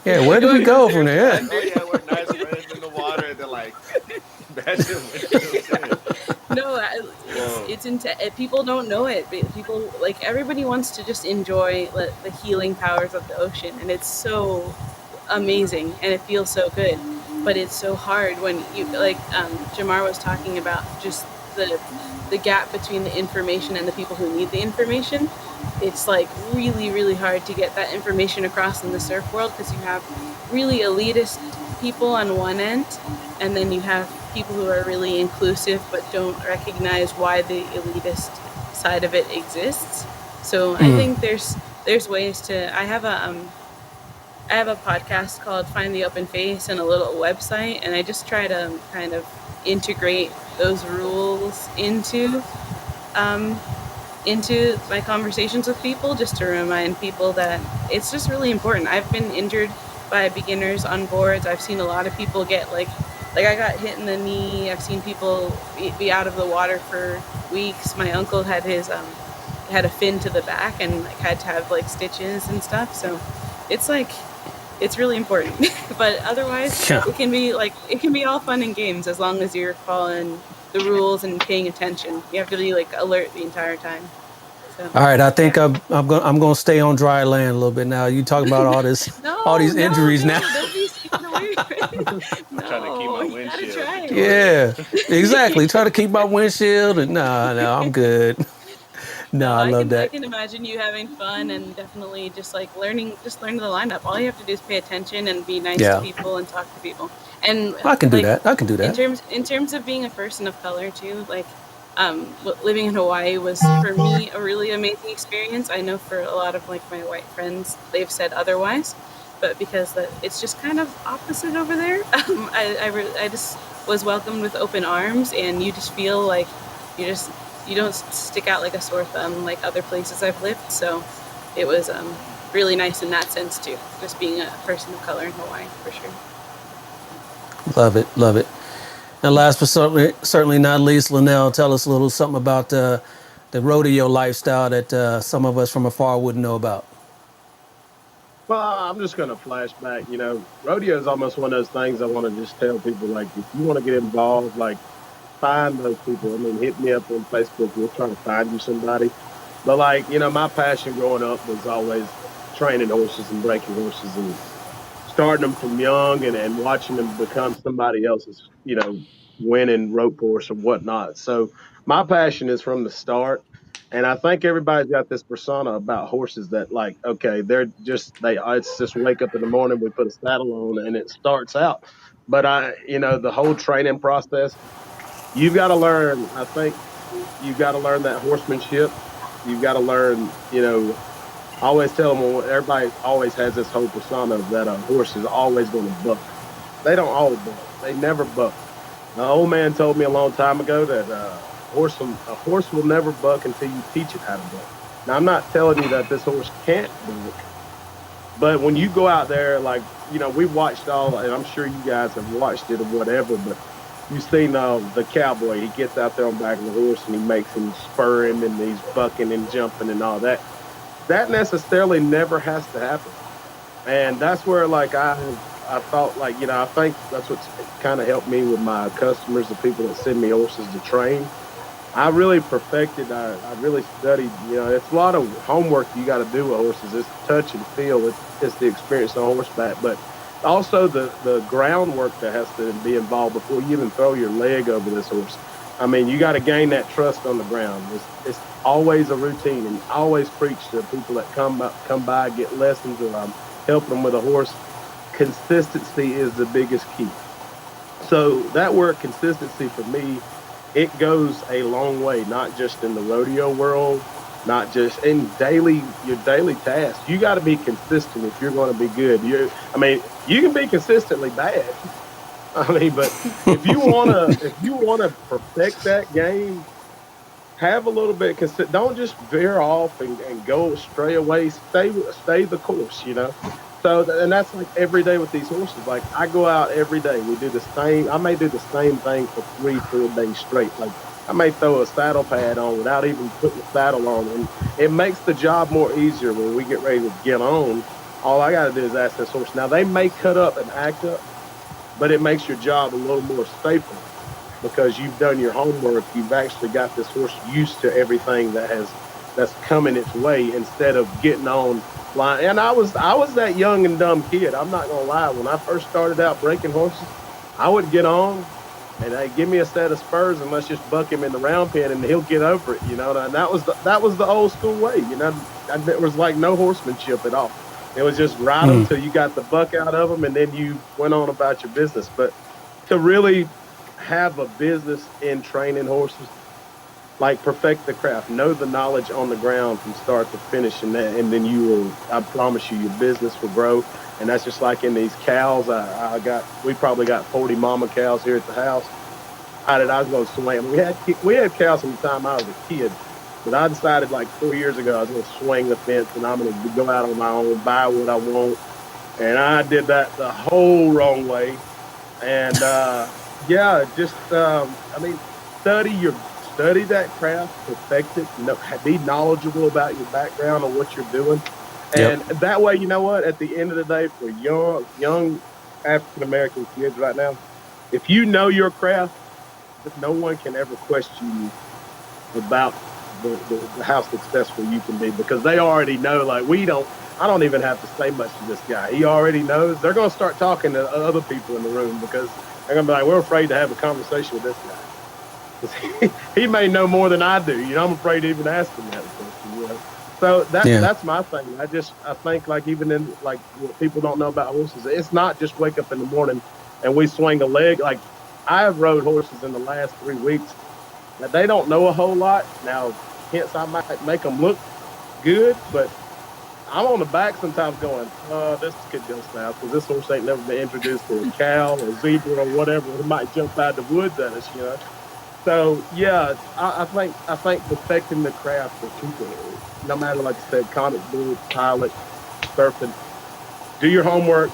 Yeah, where do we go from there? Oh yeah, we're nice friends in the water, and they're like, imagine windshield. No, it's people don't know it. People like everybody wants to just enjoy the healing powers of the ocean, and it's so amazing and it feels so good. But it's so hard when you like Jamar was talking about just the gap between the information and the people who need the information. It's like really, really hard to get that information across in the surf world because you have really elitist people on one end, and then you have people who are really inclusive but don't recognize why the elitist side of it exists. So I think there's ways to. I have a podcast called Find the Open Face and a little website, and I just try to kind of integrate those rules into my conversations with people, just to remind people that it's just really important. I've been injured by beginners on boards. I've seen a lot of people get like I got hit in the knee. I've seen people be out of the water for weeks. My uncle had had a fin to the back and like had to have like stitches and stuff. So it's really important. But otherwise, it can be all fun and games as long as you're following the rules and paying attention. You have to be like alert the entire time. So. All right, I think I'm going to stay on dry land a little bit now. You talking about all this, all these injuries now. Don't be scared away I'm trying to keep my No, you gotta windshield, try it. Yeah, exactly. Try to keep my windshield, and no, I'm good. No, No, I I love can that. imagine you having fun and definitely just like learning the lineup. All you have to do is pay attention and be nice to Yeah, people and talk to people. And I can do like that. I can do that. in terms of being a person of color too, like living in Hawaii was for me a really amazing experience. I know for a lot of like my white friends, they've said otherwise, but because it's just kind of opposite over there. I just was welcomed with open arms, and you just feel like you just you don't stick out like a sore thumb like other places I've lived. So it was really nice in that sense too, just being a person of color in Hawaii for sure. Love it. Love it. And last but certainly not least, Linnell, tell us a little something about the rodeo lifestyle that some of us from afar wouldn't know about. Well, I'm just going to flash back. Rodeo is almost one of those things I want to just tell people. Like, if you want to get involved, like, find those people. I mean, hit me up on Facebook. We'll try to find you somebody. But, like, my passion growing up was always training horses and breaking horses and starting them from young and watching them become somebody else's, winning rope course or whatnot. So my passion is from the start. And I think everybody's got this persona about horses that like, okay, it's just wake up in the morning, we put a saddle on and it starts out. But the whole training process, you've got to learn, I think you've got to learn that horsemanship. You've got to learn, I always tell them everybody always has this whole persona that a horse is always going to buck. They don't always buck. They never buck. An old man told me a long time ago that a horse will never buck until you teach it how to buck. Now I'm not telling you that this horse can't buck, but when you go out there, like we watched all, and I'm sure you guys have watched it or whatever, but you've seen the cowboy. He gets out there on the back of the horse and he makes him spur him and he's bucking and jumping and all that. That necessarily never has to happen. And that's where like I thought like, I think that's what's kind of helped me with my customers, the people that send me horses to train. I really perfected. I really studied. It's a lot of homework you got to do with horses. It's touch and feel. It's the experience on horseback, but also the groundwork that has to be involved before you even throw your leg over this horse. I mean, you got to gain that trust on the ground. It's always a routine, and I always preach to people that come by get lessons, or I'm helping them with a horse. Consistency is the biggest key. So that word consistency for me, it goes a long way, not just in the rodeo world, not just in your daily tasks. You got to be consistent if you're going to be good. I mean, you can be consistently bad. I mean, but if you wanna perfect that game, have a little bit don't just veer off and go stray away. Stay the course, so and that's like every day with these horses. Like I go out every day, we do the same. I may do the same thing for 3-4 days straight. Like I may throw a saddle pad on without even putting the saddle on, and it makes the job more easier when we get ready to get on. All I got to do is ask this horse. Now they may cut up and act up, but it makes your job a little more safer because you've done your homework. You've actually got this horse used to everything that's coming its way instead of getting on line. And I was that young and dumb kid. I'm not gonna lie. When I first started out breaking horses, I would get on and they give me a set of spurs and let's just buck him in the round pen and he'll get over it. And that was the old school way. There was like no horsemanship at all. It was just ride them Mm. till you got the buck out of them and then you went on about your business. But to really have a business in training horses, like perfect the craft, know the knowledge on the ground from start to finish, and then I promise you, your business will grow. And that's just like in these cows. We probably got 40 mama cows here at the house. I was going to swing. We had cows from the time I was a kid, but I decided like 4 years ago I was going to swing the fence and I'm going to go out on my own, buy what I want, and I did that the whole wrong way. And yeah, just I mean, study that craft, perfect it, be knowledgeable about your background and what you're doing. Yep. And that way, you know what, at the end of the day, for young African American kids right now, if you know your craft, no one can ever question you about how successful you can be because they already know. Like we don't. I don't even have to say much to this guy. He already knows. They're going to start talking to other people in the room because they're going to be like, we're afraid to have a conversation with this guy. He may know more than I do. I'm afraid to even ask him that question. So that's my thing. I think like even in like what people don't know about horses, it's not just wake up in the morning and we swing a leg. Like I have rode horses in the last 3 weeks that they don't know a whole lot. Now, hence I might make them look good, but I'm on the back sometimes going, this could go south because this horse ain't never been introduced to a cow or zebra or whatever. It might jump out the woods at us. So yeah, I think perfecting the craft for people, no matter like I said, comic book, pilot, surfing, do your homework,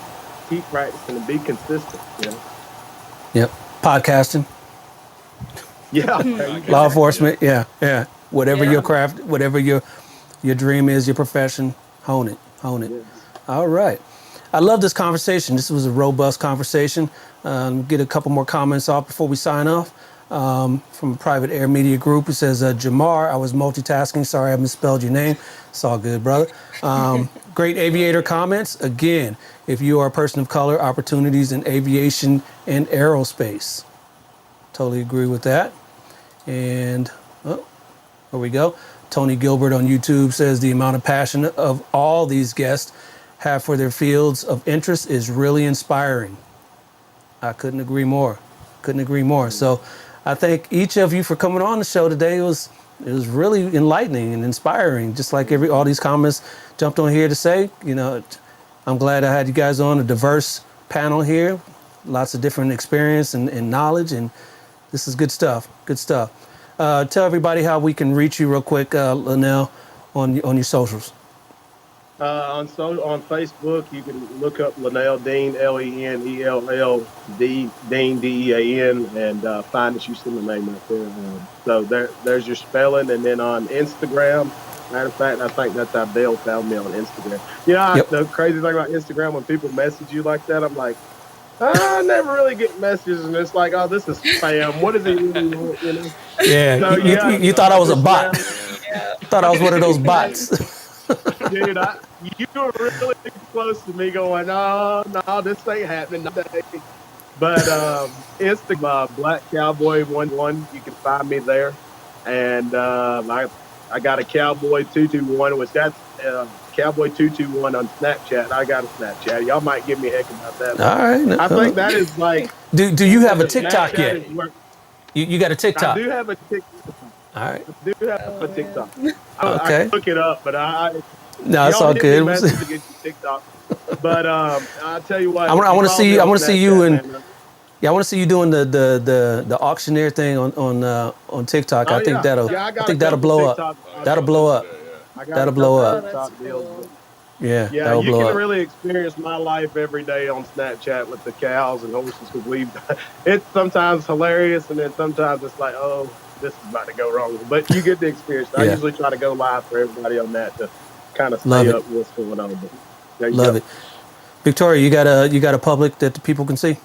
keep practicing, and be consistent. Yep. Podcasting. Yeah. Law enforcement. Yeah. Whatever your craft, whatever your dream is, your profession, hone it. Yes. All right. I love this conversation. This was a robust conversation. Get a couple more comments off before we sign off. From a private air media group. It says, Jamar, I was multitasking. Sorry, I misspelled your name. It's all good, brother. Great aviator comments. Again, if you are a person of color, opportunities in aviation and aerospace. Totally agree with that. And, here we go. Tony Gilbert on YouTube says the amount of passion of all these guests have for their fields of interest is really inspiring. I couldn't agree more. So I thank each of you for coming on the show today. It was really enlightening and inspiring, just like all these comments jumped on here to say. I'm glad I had you guys on, a diverse panel here, lots of different experience and knowledge, and this is good stuff. Tell everybody how we can reach you real quick, Linnell, on your socials. On Facebook, you can look up Linnell Dean, Lenell Dean, Dean, and find us. You see my name right there. So there's your spelling. And then on Instagram, matter of fact, I think that's how Dale found me on Instagram. The crazy thing about Instagram, when people message you like that, I'm like, I never really get messages, and it's like, oh, this is spam. What is it really want? Yeah, so, you thought I was a bot. Thought I was one of those bots. Dude, you were really close to me going, no, this ain't happening today. But Instagram, Black Cowboy 11, you can find me there. And I got a Cowboy 221, which that's Cowboy 221 on Snapchat. I got a Snapchat. Y'all might give me a heck about that. All right. I think that is like. Do you have a TikTok yet? You got a TikTok? I do have a TikTok. All right. I do have a TikTok. Okay. I look it up, but no, it's all good. To get TikTok. But I'll tell you what. I want to see. I want to see you and. Yeah, I want to see you doing the auctioneer thing on TikTok. I think that'll blow up. That'll blow up. That'll blow up. Yeah, you can really experience my life every day on Snapchat with the cows and horses, because it's sometimes hilarious, and then sometimes it's like, oh, this is about to go wrong. But you get the experience. I usually try to go live for everybody on that to kind of stay up what's going on. But Love it. Victoria, you got a public that the people can see?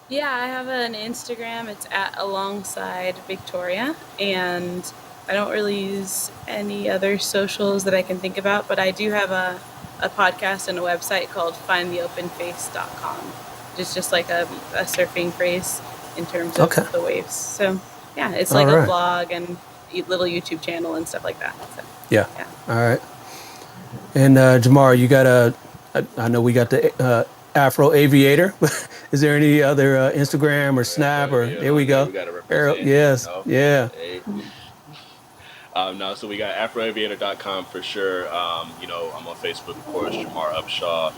Yeah, I have an Instagram. It's at alongside Victoria, and I don't really use any other socials that I can think about, but I do have a podcast and a website called findtheopenface.com. It's just like a surfing phrase in terms of the waves. So yeah, it's like a blog and a little YouTube channel and stuff like that. So, yeah. All right. And Jamar, you got I know we got the Afro Aviator. Is there any other Instagram or Snap or here we go? We got to represent. Yes. Yeah. No, so we got afroaviator.com for sure. I'm on Facebook, of course, Jamar Upshaw.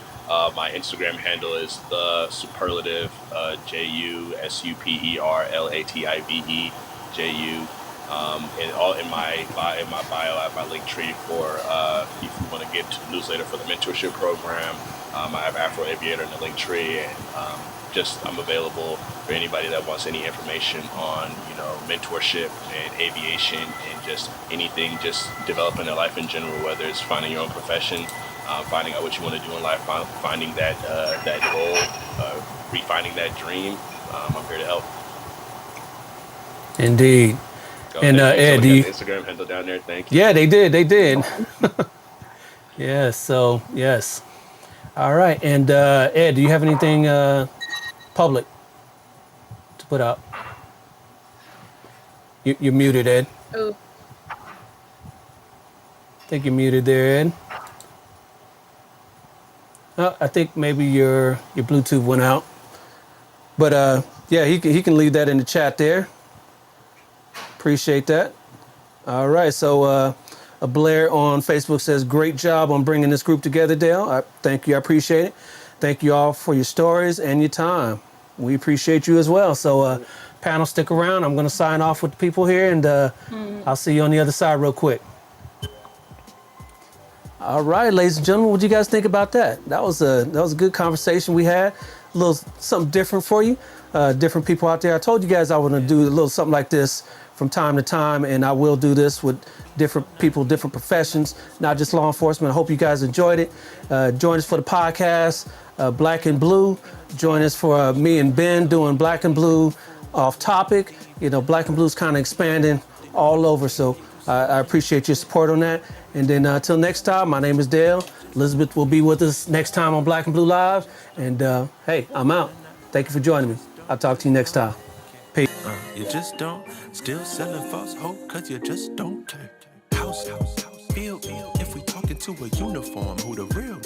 My Instagram handle is the superlative, JUSUPERLATIVE, JU. In my bio, I have my link tree for if you want to get to the newsletter for the mentorship program. I have Afro Aviator in the link tree, and I'm available for anybody that wants any information on mentorship and aviation and just anything, just developing their life in general, whether it's finding your own profession, finding out what you want to do in life, finding that goal, refining that dream. I'm here to help. Indeed. And Ed, the Instagram handle down there. Thank you. Yeah, they did. Yes. So yes. All right. And Ed, do you have anything public to put out? You're muted, Ed. Oh, I think you're muted there, Ed. I think maybe your Bluetooth went out. But yeah, he can leave that in the chat there. Appreciate that. All right. So Blair on Facebook says, "Great job on bringing this group together, Dale. Thank you. I appreciate it. Thank you all for your stories and your time. We appreciate you as well." So panel, stick around. I'm going to sign off with the people here, and I'll see you on the other side real quick. All right, ladies and gentlemen, what do you guys think about that? That was a good conversation we had. A little something different for you, different people out there. I told you guys I want to do a little something like this from time to time, and I will do this with different people, different professions, not just law enforcement. I hope you guys enjoyed it. Join us for the podcast, Black and Blue. Join us for me and Ben doing Black and Blue off topic. You know, Black and Blue is kind of expanding all over, so I appreciate your support on that. And then until next time, my name is Dale. Elizabeth will be with us next time on Black and Blue Live. And hey, I'm out. Thank you for joining me. I'll talk to you next time. Peace. You just don't still selling false hope cause you just don't care. House, feel me if we talking to a uniform who the real